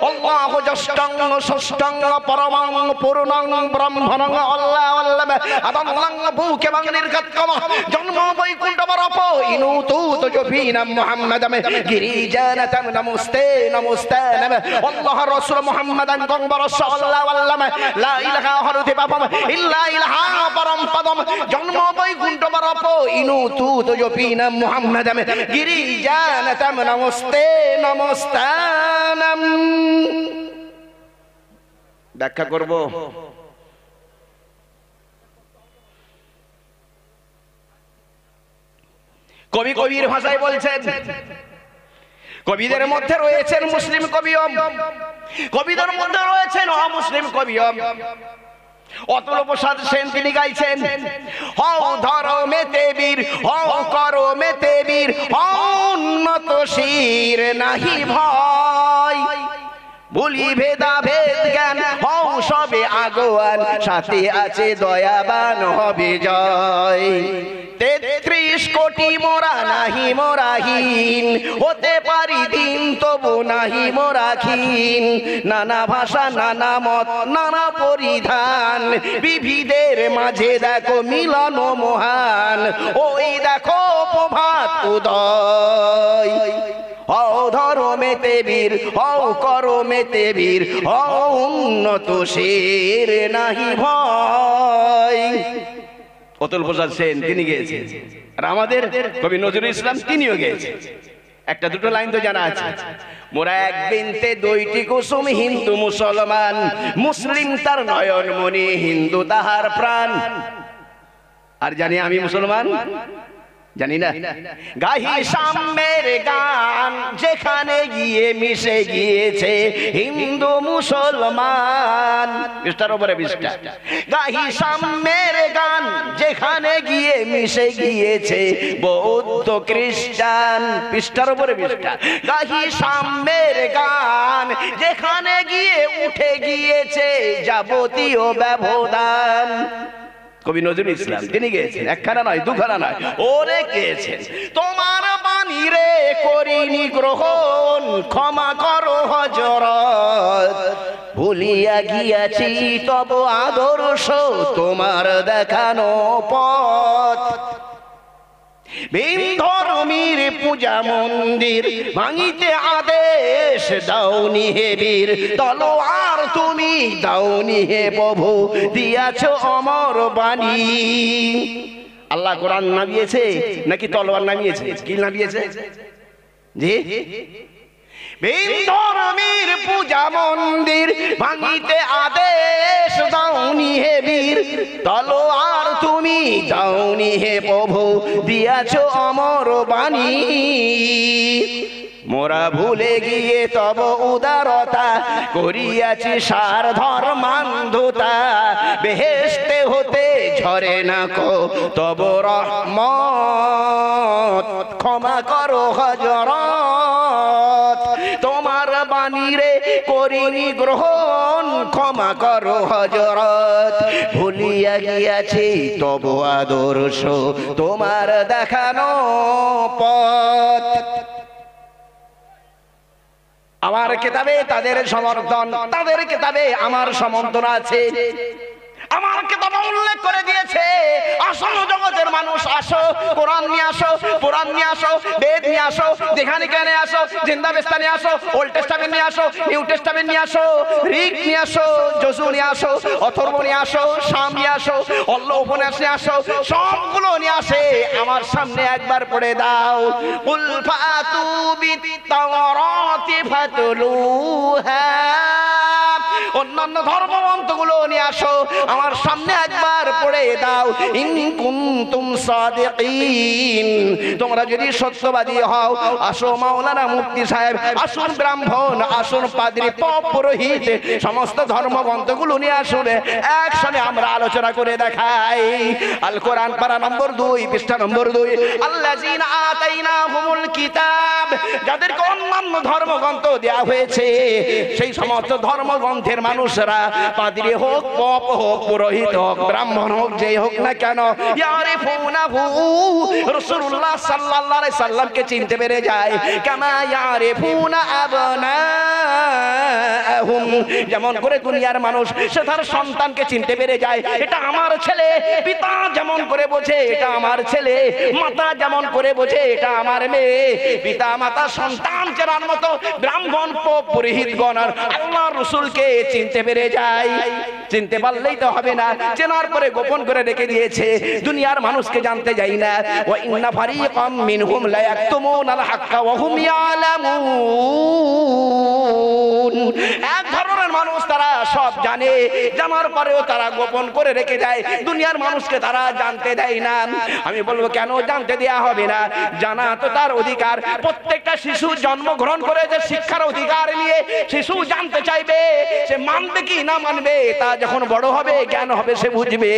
আল্লাহ যষ্টং ষষ্ঠং পরমং পূর্ণং ব্রহ্মণং আল্লাহ আল্লাহ আদংলং ভূকেবং নির্গতকম জন্ম বৈকুণ্ঠবরপ ইনুতুত জফিনাম মুহাম্মাদাম গিরিজানাতাম নমস্তে নমস্তে নম আল্লাহ রাসূল মুহাম্মাদান গংবরস আল্লাহ আল্লাহ লা ইলাহা হরতে পাপম ইল্লা ইলাহা পরম পদম জন্ম বৈকুণ্ঠবরপ ইনুতুত জফিনাম মুহাম্মাদাম গিরিজানাতাম নমস্তে নমস্তানাম। ব্যাখ্যা করব। কবি কবির ভাষায় বলছেন, কবিদের মধ্যে রয়েছেন মুসলিম কবিও, কবিদের মধ্যে রয়েছেন অমুসলিম কবিও। অতুল প্রসাদ সেন তিনি গাইছেন, হও ধর্মেতে বীর, হও করমেতে বীর, হও উন্নত শির নাহি ভয়, বলি ভেদা ভেদ জ্ঞান হও সবে আগোয়ান, সাথে আছে দয়াবান হবে জয়। ৩৩ কোটি মোরা নাহি মোরাহীন, হতে পারি দিন তবু নাহি মোরাহীন। নানা ভাষা নানা মত নানা পরিধান, বিবিধের মাঝে দেখো মিলন মহান, ওই দেখো প্রভাত উদয়। হও ধর্মেতে বীর, হও করমেতে বীর, হও উন্নত শির নাহি ভয়। অতুল প্রসাদ সেন তিনি গেয়েছেন, আর আমাদের কবি নজরুল ইসলাম তিনিও গেয়েছেন। একটা দুটো লাইন তো জানা আছে, মোরা এক বিনতে দুইটি কুসুম, হিন্দু মুসলমান, মুসলিম তার নয়ন মনি, হিন্দু তাহার প্রাণ। আর জানি আমি মুসলমান, জানি না। গাহি সাম্যের গান, যেখানে গিয়ে মিশে গিয়েছে হিন্দু মুসলমান। পৃষ্ঠার উপরে পৃষ্ঠা। গাহি সাম্যের গান, যেখানে গিয়ে মিশে গিয়েছে বৌদ্ধ খ্রিস্টান। পৃষ্ঠার উপরে পৃষ্ঠা। গাহি সাম্যের গান, যেখানে গিয়ে উঠে গিয়েছে যাবতীয় ব্যবধান। কবি নজরুল ইসলাম তিনি গেয়েছেন, একখানা নয় দুখানা নয়, ওরে গেয়েছেন। তোমার বাণী রে করিনি গ্রহণ, ক্ষমা করো হযরত, ভুলিয়া গিয়াছি তব আদর্শ, তোমার দেখানো পথ। ভিন ধর্মীর পূজা মন্দির ভাঙিতে আদেশ দাওনি হে বীর, তলোয়ার তুমি দাওনি হে প্রভু, দিয়াছ অমর বাণী। আল্লাহ কোরআন নামিয়েছে নাকি তলোয়ার নামিয়েছে? কি নামিয়েছে? জি, ভিন ধর্মীর পূজা মন্দির ভাঙিতে আদেশ দাওনি হে বীর, তলোয়ার তুমি দাওনি হে প্রভু, দিয়াছ অমর বাণী। মোরা ভুলে গিয়ে তব উদারতা, করিয়াছি সার ধর্মান্ধতা, বেহেশতে হতে ঝরে না কো তব রহমত, ক্ষমা করো হযরত, তোমার বাণী রে করিনি গ্রহণ, ক্ষমা করো হযরত, ভুলিয়া গিয়াছি তব আদর্শ, তোমার দেখানো পথ। আমার কিতাবে তাদের সমর্থন, তাদের কিতাবে আমার সমর্থন আছে। আমার কিতাব উল্লেখ করে দিয়েছে, আসো জগতের মানুষ, আসো কোরআন নিয়ে আসো, কোরআন নিয়ে আসো, বেদ নিয়ে আসো, যেখানে কেনে আসো, জিন্দা বেস্তা নিয়ে আসো, ওল্ড টেস্টামেন্ট নিয়ে আসো, নিউ টেস্টামেন্ট নিয়ে আসো, ঋগ নিয়ে আসো, যজু নিয়ে আসো, অথর্ব নিয়ে আসো, শাম নিয়ে আসো, অল্ল উপন্যাস নিয়ে আসো, সবগুলো নিয়ে আসে আমার সামনে একবার পড়ে দাও। কুল ফাতু বিত-তাওরাতি ফাতলুহা, অন্যান্য ধর্মগ্রন্থগুলো নিয়ে আসো আমার সামনে একবার পড়ে দাও। ইন কুনতুম সাদিকিন, তোমরা যদি সত্যবাদী হও, আসো মাওলানা মুফতি সাহেব, আসুন ব্রাহ্মণ, আসুন পাদ্রী, পুরোহিত, সমস্ত ধর্মগ্রন্থগুলো নিয়ে আসুন, একসাথে আমরা আলোচনা করে দেখাই। আল কোরআন পারা নম্বর 2 পৃষ্ঠা নম্বর 2, আল্লাযিনা আতাইনাহুমুল কিতাব, যাদেরকে অন্যান্য ধর্মগ্রন্থ দেয়া হয়েছে, সেই সমস্ত ধর্মগ্রন্থের মানুষরা, পাদ্রী হোক, পপ হোক, পুরোহিত হোক, ব্রাহ্মণ হোক, যেই হোক না কেন, ইয়ারিফুনাহু, রাসূলুল্লাহ সাল্লাল্লাহু আলাইহি সাল্লামকে চিনতে পেরে যায়, কামা ইয়ারিফুনা আবনাহুম, যেমন করে দুনিয়ার মানুষ সে তার সন্তানকে চিনতে পেরে যায়, এটা আমার ছেলে, পিতা যেমন করে বোঝে এটা আমার ছেলে, মাতা যেমন করে বোঝে এটা আমার মেয়ে, পিতা মাতা সন্তান চেনার মতো ব্রাহ্মণ, পোপ, পুরোহিতগণ আর আল্লাহর রাসূলকে চিনতে পেরে যায়। চিনতে পারলেই তো হবে না, চেনার পরে গোপন করে রেখে দিয়েছে, দুনিয়ার মানুষকে জানতে যাই না। ওয়া ইন্না ফারিকাম মিনহুম লা ইয়াকতুমুনাল হাক্কা ওয়া হুম ইয়ালামুন, এক ধরনের মানুষ তারা সব জানে, জানার পরেও তারা গোপন করে রেখে দেয়, দুনিয়ার মানুষকে তারা জানতে দেয় না। আমি বলবো কেন জানতে দেয়া হবে না? জানা তো তার অধিকার। প্রত্যেকটা শিশু জন্মগ্রহণ করে যে শিক্ষার অধিকার নিয়ে শিশু জানতে চাইবে, সে মানবে কি না মানবে তা যখন বড় হবে, জ্ঞান হবে, সে বুঝবে।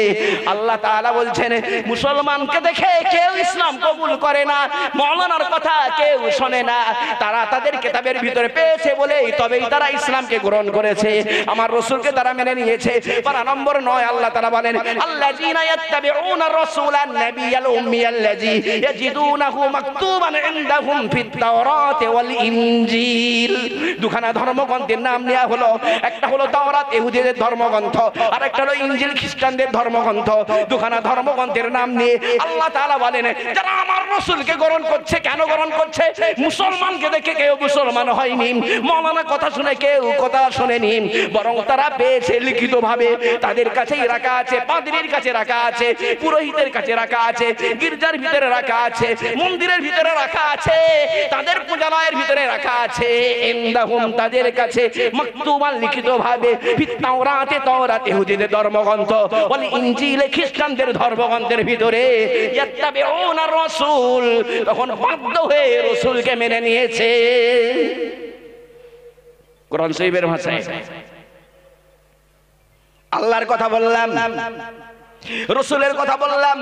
আল্লাহ তাআলা বলছেন, মুসলমানকে দেখে কেউ ইসলাম কবুল করে না, মাওলানার কথা কেউ শোনে না, তারা তাদের কিতাবের ভিতরে পেয়েছে বলেই তবেই তারা ইসলামকে গ্রহণ করেছে, আমার রাসূলকে তারা মেনে নিয়েছে। পারা নম্বর 9 আল্লাহ তাআলা বলেন, আল্লাযীনা ইয়াত্তাবিউনা রাসূলান নাবিয়াল উম্মিয়াল্লাযী ইয়াজিদুনাহু মাকতুবান ইনদাহুম ফিত তাওরাতি ওয়াল ইনজিল। দুখানা ধর্মগ্রন্থের নাম নেওয়া হলো, একটা হলো তাওরাত ইহুদিদের ধর্মগ্রন্থ, আর একটা হলো ইনজিল খ্রিস্টানদের ধর্মগ্রন্থ। দুখানা ধর্মগ্রন্থের নাম নিয়ে আল্লাহ তাআলা বলেন, যারা আমার রাসূলকে গ্রহণ করছে, কেন গ্রহণ করছে? মুসলমানকে দেখে কেউ মুসলমান হয়নি, মাওলানা কথা শুনে কেউ কথা শুনেনি, বরং তারা পেয়েছে লিখিতভাবে, তাদের কাছেই রাখা আছে, পাদ্রীর কাছে রাখা আছে, পুরোহিতের কাছে রাখা আছে, গির্জার ভিতরে রাখা আছে, মন্দিরের ভিতরে রাখা আছে, তাদের পূজালয়ের ভিতরে রাখা আছে, ইনদাহুম তাদের কাছে, মাকতুবান লিখিতভাবে, ফিত তাওরাতে তাওরাত ইহুদিদের ধর্মগ্রন্থ, ওয়াল ইনজিল খ্রিস্টানদের ধর্মগ্রন্থের ভিতরে, ইয়াত্তাবিউনা রাসূল, তখন বাধ্য হয়ে রাসূলকে মেনে নিয়েছে। কোরআন শরীফের ভাষায় আল্লাহর কথা বললাম, রাসূলের কথা বললাম,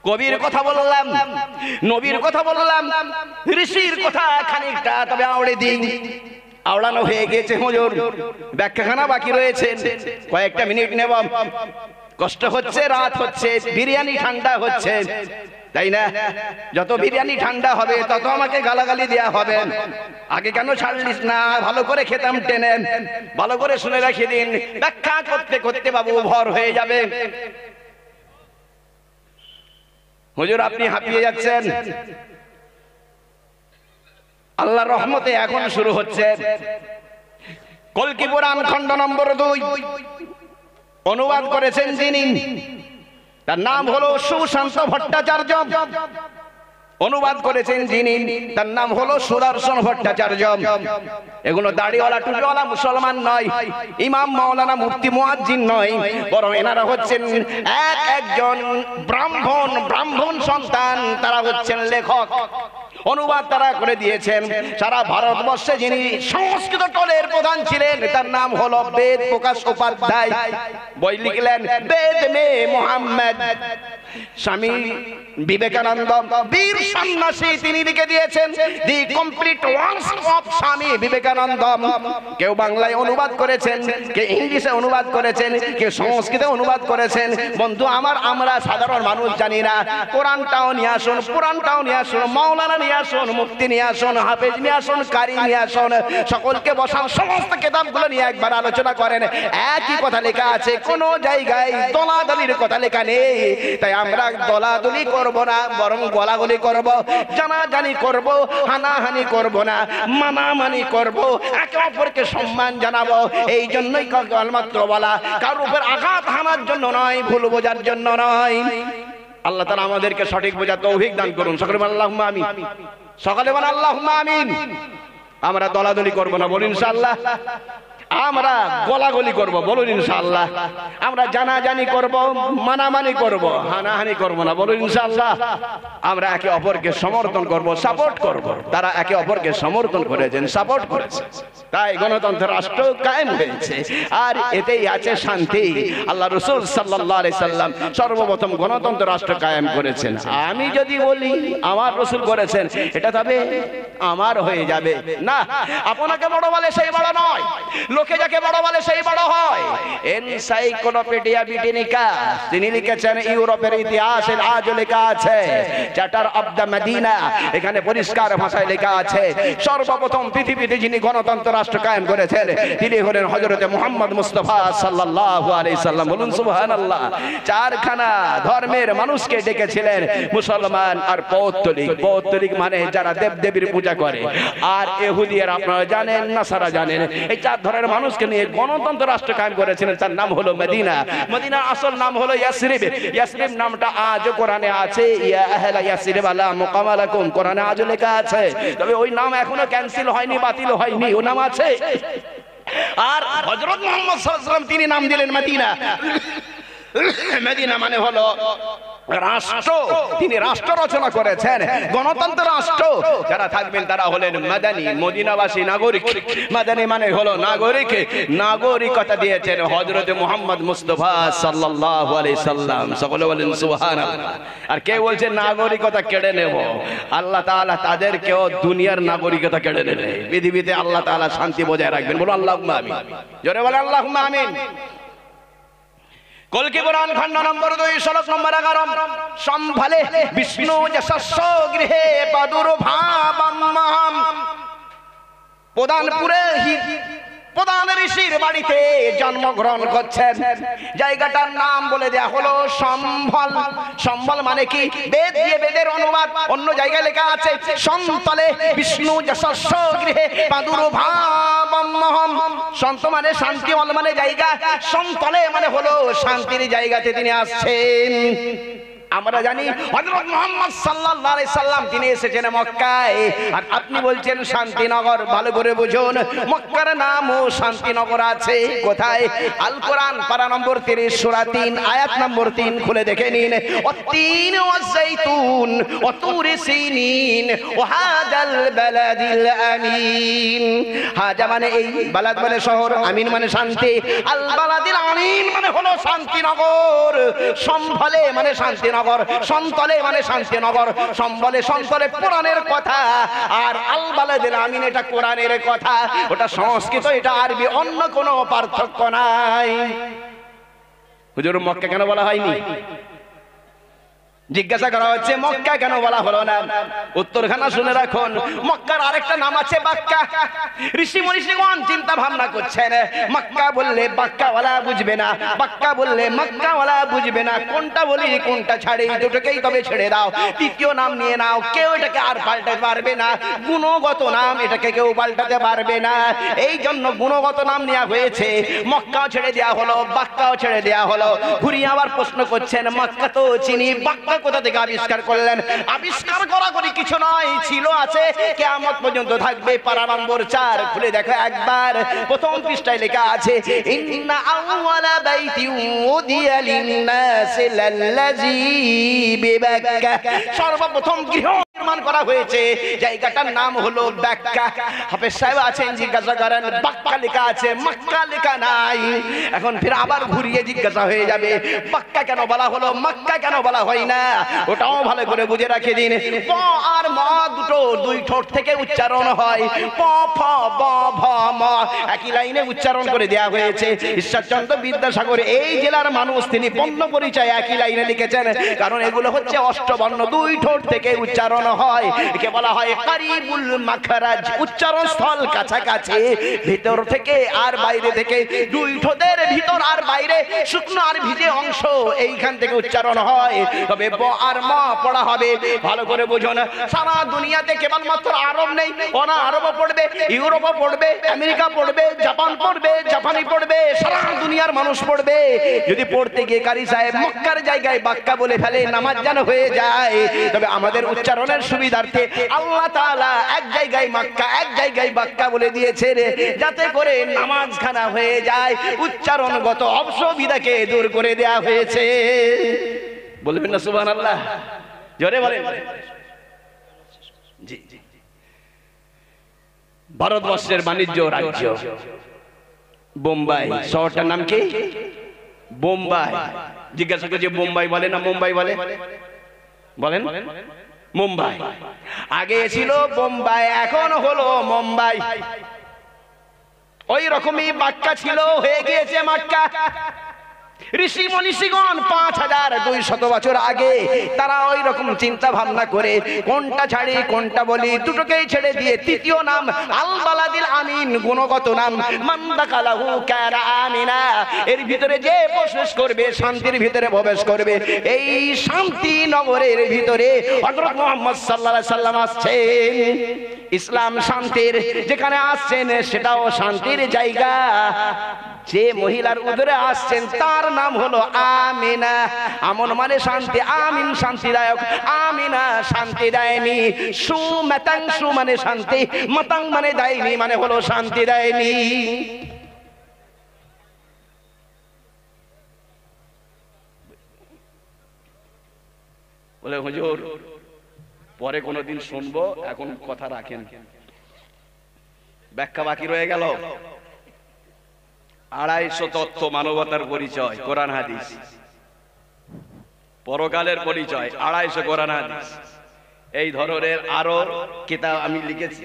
কবির কথা বললাম, নবীর কথা বললাম, ঋষির কথা খানিকটা তবে আওড়ে দিই, আওড়ানো হয়ে গেছে হুজুর, ব্যাখ্যাখানা বাকি রয়েছে, কয়েকটা মিনিট নেব। কষ্ট হচ্ছে, রাত হচ্ছে, বিরিয়ানি ঠান্ডা হচ্ছে, তাই না? যত বিরিয়ানি ঠান্ডা হবে তত আমাকে গালাগালি দেয়া হবে। আগে কেন ছাড়লিস না? ভালো করে খেতাম টেনে। ভালো করে শুনে রাখি দিন, ব্যাখ্যা করতে করতে বাবু ভর হয়ে যাবে। হুজুর আপনি হাঁপিয়ে যাচ্ছেন। আল্লাহর রহমতে এখন শুরু হচ্ছে কলকি পুরাণ খণ্ড নম্বর 2। অনুবাদ করেছেন যিনি, তার নাম হলো সুশান্ত ভট্টাচার্য। অনুবাদ করেছেন যিনি, তার নাম হলো সুদর্শন ভট্টাচার্য। এগুলো দাড়িওয়ালা টুপিওয়ালা মুসলমান নয়, ইমাম মাওলানা মুফতি মুয়াজ্জিন নয়, বরং এনারা হচ্ছেন একজন ব্রাহ্মণ সন্তান। তারা হচ্ছেন লেখক। অনুবাদ তারা করে দিয়েছেন। সারা ভারতবর্ষে যিনি সংস্কৃত টলের প্রধান ছিলেন, তার নাম হলো বেদ প্রকাশ উপাধ্যায়। বই লিখলেন বেদ মে মোহাম্মদ। স্বামী বিবেকানন্দ বীর সন্ন্যাসী, তিনি লিখে দিয়েছেন দি complete works of Swami Vivekananda. কেউ বাংলায় অনুবাদ করেছেন, কেউ ইংলিশে অনুবাদ করেছেন, কেউ সংস্কৃতে অনুবাদ করেছেন। বন্ধু আমার, আমরা সাধারণ মানুষ জানি না। কোরআনটাও নিয়ে আসুন, পুরাণটাও নিয়ে আসুন, মাওলানা নিয়ে আসুন, মুফতি নিয়ে আসুন, হাফেজ নিয়ে আসুন, কারি নিয়ে আসুন, সকলকে বসান, সমস্ত কিতাবগুলো নিয়ে একবার আলোচনা করেন। একই কথা লেখা আছে, কোন জায়গায় দলাদলির কথা লেখা নেই। তাই আমরা দলাদলি করব না, বরং গলাগলি করব, জানাজানি করব, হানাহানি করব না, মানামানি করব, একে অপরকে সম্মান জানাবো। এই জন্যই কেবলমাত্র বলা, কারোর উপর আঘাত হানার জন্য নয়, ভুল বোঝার জন্য নয়। আল্লাহ তাআলা আমাদেরকে সঠিক বোঝার তৌফিক দান করুন। সকলে বলেন আল্লাহুম্মা আমিন। সকলে বলেন আল্লাহুম্মা আমিন। আমরা দলাদলি করব না, বলুন ইনশাআল্লাহ। আমরা গলাগলি করব, বলুন ইনশাআল্লাহ। আমরা জানাজানি করব, মানামানি করব, হানাহানি করব না, বলুন ইনশাআল্লাহ। আমরা একে অপরকে সমর্থন করব, সাপোর্ট করব। তারা একে অপরকে সমর্থন করেছেন, সাপোর্ট করেছে, তাই গণতন্ত্র রাষ্ট্র কায়েম হয়েছে। আর এতেই আছে শান্তি। আল্লাহ রাসূল সাল্লাল্লাহু আলাইহি সাল্লাম সর্বপ্রথম গণতন্ত্র রাষ্ট্র কায়েম করেছেন। আমি যদি বলি আমার রাসূল করেছেন, এটা তবে আমার হয়ে যাবে না। আপনাকে বড় বলে সেই বড় নয়, লোকে যাকে বড় বলে সেই বড় হয়। এনসাইক্লোপিডিয়া ব্রিটানিকা, তিনি লিখেছেন ইউরোপের ইতিহাসের আজও লেখা আছে। চার্টার অফ দ্য মদিনা, এখানে পরিষ্কার ভাষায় লেখা আছে সর্বপ্রথম পৃথিবীতে যিনি গণতন্ত্র রাষ্ট্র কায়েম করেছেন তিনি হলেন হযরতে মুহাম্মদ মুস্তাফা সাল্লাল্লাহু আলাইহি সাল্লাম। বলুন সুবহানাল্লাহ। চারখানা ধর্মের মানুষকে ডেকেছিলেন, মুসলমান আর পৌত্তলিক। পৌত্তলিক মানে যারা দেবদেবীর পূজা করে, আর ইহুদিরা আপনারা জানেন, নাসারা জানেন। এই চার ধরনের মানুষকে নিয়ে গণতন্ত্র রাষ্ট্র কায়েম করেছিলেন। তার নাম হলো মদিনা। মদিনার আসল নাম হলো ইয়াসরিব। ইয়াসরিব নামটা আজও কোরআনে আছে, ইয়া আহলা ইয়াসরিব আলা মুকাম লাকুম, কোরআনে আজও লেখা আছে। তবে ওই নাম এখনো ক্যান্সেল হয়নি, বাতিল হয়নি, ও নাম আছে। আর হযরত মুহাম্মদ সাল্লাল্লাহু আলাইহি ওয়াসাল্লাম তিনি নাম দিলেন মদিনা। মদিনা মানে হলো রাষ্ট্র। তিনি রাষ্ট্র রচনা করেছেন, গণতন্ত্র রাষ্ট্র। যারা থাকবেন তারা হলেন মাদানী, মদিনাবাসী নাগরিক। মাদানী মানে হলো নাগরিক। নাগরিকতা দিয়েছেন হযরত মুহাম্মদ মুস্তাফা সাল্লাল্লাহু আলাইহি সাল্লাম। সকলে বলেন সুবহানাল্লাহ। আর কে বলছে নাগরিকতা কেড়ে নেব? আল্লাহ তাআলা তাদেরকেও দুনিয়ার নাগরিকতা কেড়ে নেবে। পৃথিবীতে আল্লাহ তাআলা শান্তি বজায় রাখবেন। বলুন আল্লাহুম্মা আমিন। জোরে বলেন আল্লাহুম্মা আমিন। কলকি পুরাণ খণ্ড নম্বর 2 শ্লোক নম্বর 11। সম্ভালে বিষ্ণু যশস্ব গৃহে প্রাদুর্ভাবম। প্রধানপুরে প্রধান ঋষির বাড়িতে জন্মগ্রহণ করছেন। জায়গাটার নাম বলে দেয়া হলো সম্বল। সম্বল মানে কি? বেদ দিয়ে বেদের অনুবাদ অন্য জায়গায় লেখা আছে সন্তলে বিষ্ণু যশস্ব গৃহে প্রাদুর্ভাবম। সন্ত মানে শান্তি, অল মানে জায়গা, সন্তলে মানে হলো শান্তির জায়গাতে তিনি আসছেন। আমরা জানি হযরত মুহাম্মদ সাল্লাল্লাহু আলাইহি সাল্লাম তিনি এসেছেন মক্কায়। আর আপনি বলছেন শান্তিনগর। ভালো করে বুঝুন, মক্কার নামও শান্তিনগর আছে। কোথায়? আল কোরআন পারা নম্বর 30 সূরা 3 আয়াত নম্বর 3 খুলে দেখে নিন। ওয়াত-তিন ওয়াজ-যাইতুন ওয়া তুরি সিনিন ওয়া হাদাল বালাদিল আমিন। হাজা মানে এই, বালাদ মানে শহর, আমিন মানে শান্তি, আল বালাদিল আমিন মানে হলো শান্তিনগর। সম্ভলে মানে শান্তিনগর, সন্তলে মানে শান্তিনগর। সম্বলে সন্তলে পুরাণের কথা, আর আল বালাদিল আমিন এটা কোরআনের কথা। ওটা সংস্কৃত, এটা আরবি, অন্য কোনো পার্থক্য নাই। হুজুর মক্কা কেন বলা হয়নি? জিজ্ঞাসা করা হচ্ছে মক্কা কেন বলা হলো না? উত্তরখানা শুনে রাখুন, মক্কার আরেকটা নাম আছে বাক্কা। ঋষি মনীষীগণ চিন্তা ভাবনা করছেন, মক্কা বললে বাক্কাওয়ালা বুঝবে না, বাক্কা বললে মক্কাওয়ালা বুঝবে না, কোনটা বলি কোনটা ছাড়ি, দুটোকেই তবে ছেড়ে দাও, তৃতীয় নাম নিয়ে নাও। কেউ এটাকে আর পাল্টাতে পারবে না, গুণগত নাম এটাকে কেউ পাল্টাতে পারবে না। এই জন্য গুণগত নাম নেওয়া হয়েছে। মক্কাও ছেড়ে দেওয়া হলো, বাক্কাও ছেড়ে দেওয়া হলো। ঘুরিয়ে আবার প্রশ্ন করছেন, মক্কা তো চিনি, বাক্কা কোথা থেকে আবিষ্কার করলেন? আবিষ্কার করা করে কিছু নয়, ছিল আছে, কিয়ামত পর্যন্ত থাকবে। পারা নম্বর 4 খুলে দেখো একবার, প্রথম পৃষ্ঠায় লেখা আছে, ইন্না আউওয়ালা বাইতিন উদিয়া লিন-নাসি লাল্লাযী বিবাক্কা। সর্বপ্রথম গৃহ নির্মাণ করা হয়েছে, জায়গাটার নাম হলো বাক্কা। হাফেজ সাহেব আছেন, জিজ্ঞাসা করেন বাক্কা লেখা আছে, মক্কা লেখা নাই। এখন ফির আবার ঘুরিয়ে জিজ্ঞাসা হয়ে যাবে, বাক্কা কেন বলা হলো, মক্কা কেন বলা হয় না? ওটাও ভালো করে বুঝে রাখে দিন। প আর ম দুটো দুই ঠোঁট থেকে উচ্চারণ হয়, প ফ ব ভ ম একই লাইনে উচ্চারণ করে দেওয়া হয়েছে। ঈশ্বরচন্দ্র বিদ্যাসাগর এই জেলার মানুষ, তিনি বর্ণ পরিচয় একই লাইনে লিখেছেন, কারণ এগুলো হচ্ছে অষ্টবর্ণ, দুই ঠোঁট থেকে উচ্চারণ হয়। একে বলা হয় কারিবুল মাখরাজ, উচ্চারণ স্থল কাছাকাছি, ভিতর থেকে আর বাইরে থেকে, দুই ঠোঁটের ভিতর আর বাইরে শুকনো আর ভিজে অংশ, এইখান থেকে উচ্চারণ হয়। তবে ব আর ম পড়া হবে, ভালো করে বুঝুন। সারা দুনিয়াতে কেবলমাত্র আরব নেই, ওনা আরবও পড়বে, ইউরোপও পড়বে, আমেরিকা পড়বে, জাপান পড়বে, জাপানি পড়বে, সারা দুনিয়ার মানুষ পড়বে। যদি পড়তে গিয়ে কারি সাহেব মক্কার জায়গায় বাক্কা বলে ফেলে, নামাজ যেন হয়ে যায়। তবে আমাদের উচ্চারণের সুবিধার্থে আল্লাহ তাআলা এক জায়গায় মক্কা, এক জায়গায় বাক্কা বলে দিয়েছে রে, যাতে করে নামাজখানা হয়ে যায়, উচ্চারণগত অসুবিধাকে দূর করে দেয়া হয়েছে। বলবেন না সুবহানাল্লাহ? জোরে বলেন। জি জি, ভারতবর্ষের বাণিজ্য রাজ্য বোম্বাই, শহরটার নাম কি? বোম্বাই। জিজ্ঞাসা করছি বোম্বাই বলে না মুম্বাই বলে? বলেন মুম্বাই। আগে ছিল বোম্বাই, এখন হলো মুম্বাই। ওই রকমই বাক্কা ছিল, হয়ে গিয়েছে মক্কা। ঋষি মনীষীগণ 5200 বছর আগে তারা ওই রকম চিন্তা ভাবনা করে কোনটা ছাড়ি কোনটা বলি, দুটোকেই ছেড়ে দিয়ে তৃতীয় নাম আল বালাদিল আমিন, গুণগত নাম, মান দাখালাহু কানা আমিনা, এর ভিতরে যে প্রবেশ করবে শান্তির ভিতরে প্রবেশ করবে। এই শান্তি নগরের ভিতরে হযরত মুহাম্মদ সাল্লাল্লাহু আলাইহি সাল্লাম আসছেন। ইসলাম শান্তির, যেখানে আসছেন সেটাও শান্তির জায়গা। যে মহিলার উদরে আসছেন তার নাম হলো আমিনা। আমন মানে শান্তি, আমিন শান্তিদায়ক, আমিনা শান্তি দেয়নি। সুমাতাং, সু মানে শান্তি, মাতাং মানে দেয়নি, মানে হলো শান্তি দেয়নি। বলে হুজুর পরে কোনোদিন শুনবো, এখন কথা রাখেন, ব্যাখ্যা বাকি রয়ে গেল। 250 তত্ত্ব মানবতার পরিচয়, কোরআন হাদিস, পরকালের পরিচয় 250 কোরআন হাদিস। এই ধরনের আরো কিতাব আমি লিখেছি।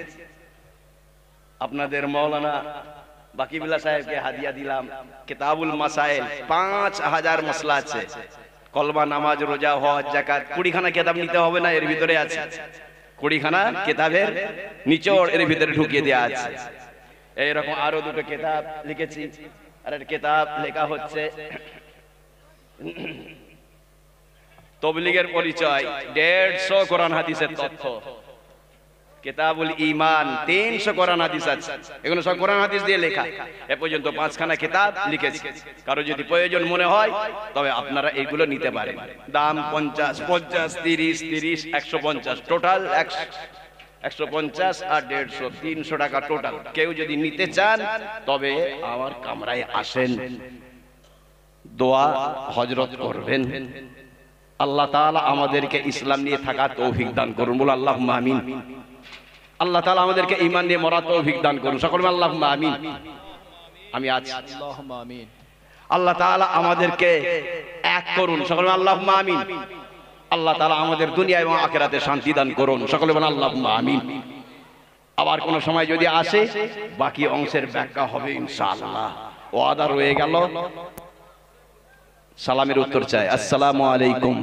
আপনাদের মাওলানা বাকিবুল্লাহ সাহেবকে হাদিয়া দিলাম কিতাবুল মাসাইল, 5000 মসলা আছে। কলমা, নামাজ, রোজা, হজ, যাকাত, 20খানা কিতাব নিতে হবে না, এর ভিতরে আছে। 20খানা কিতাবের নিচড় এর ভিতরে ঢুকিয়ে দেওয়া আছে। এইরকম আরো দুটো কিতাব লিখেছি। আর একটা কিতাব লেখা হচ্ছে তবলিগের পরিচয়, 150 কোরআন হাদিসের তথ্য। কিতাবুল ঈমান, 300 কোরআন হাদিস আছে। এগুলো সব কোরআন হাদিস দিয়ে লেখা। এ পর্যন্ত 5খানা কিতাব লিখেছি। কারো যদি প্রয়োজন মনে হয় তবে আপনারা এইগুলো নিতে পারেন। দাম 50, 50, 30, 30, 150, টোটাল 150 আর 150, 300 টাকা টোটাল। কেউ যদি নিতে চান তবে আমার কামরায় আসেন, দোয়া হজরত করবেন। আল্লাহ তাআলা আমাদেরকে ইসলাম নিয়ে থাকা তৌফিক দান করুন। বলো আল্লাহুম্মা আমিন। আল্লাহ তাআলা আমাদেরকে ঈমান নিয়ে মরা তৌফিক দান করুন। সকলে আল্লাহুম্মা আমিন। আমি আছি, আল্লাহুম্মা আমিন। আল্লাহ তাআলা আমাদেরকে এক করুন। সকলে আল্লাহুম্মা আমিন। আল্লাহ তাআলা আমাদের দুনিয়া এবং আখিরাতে শান্তি দান করুন। সকলে বলেন আল্লাহুম্মা আমিন। আবার কোন সময় যদি আসে বাকি অংশের ব্যাখ্যা হবে ইনশাআল্লাহ। ওয়াদা রয়ে গেল। সালামের উত্তর চাই, আসসালামু আলাইকুম।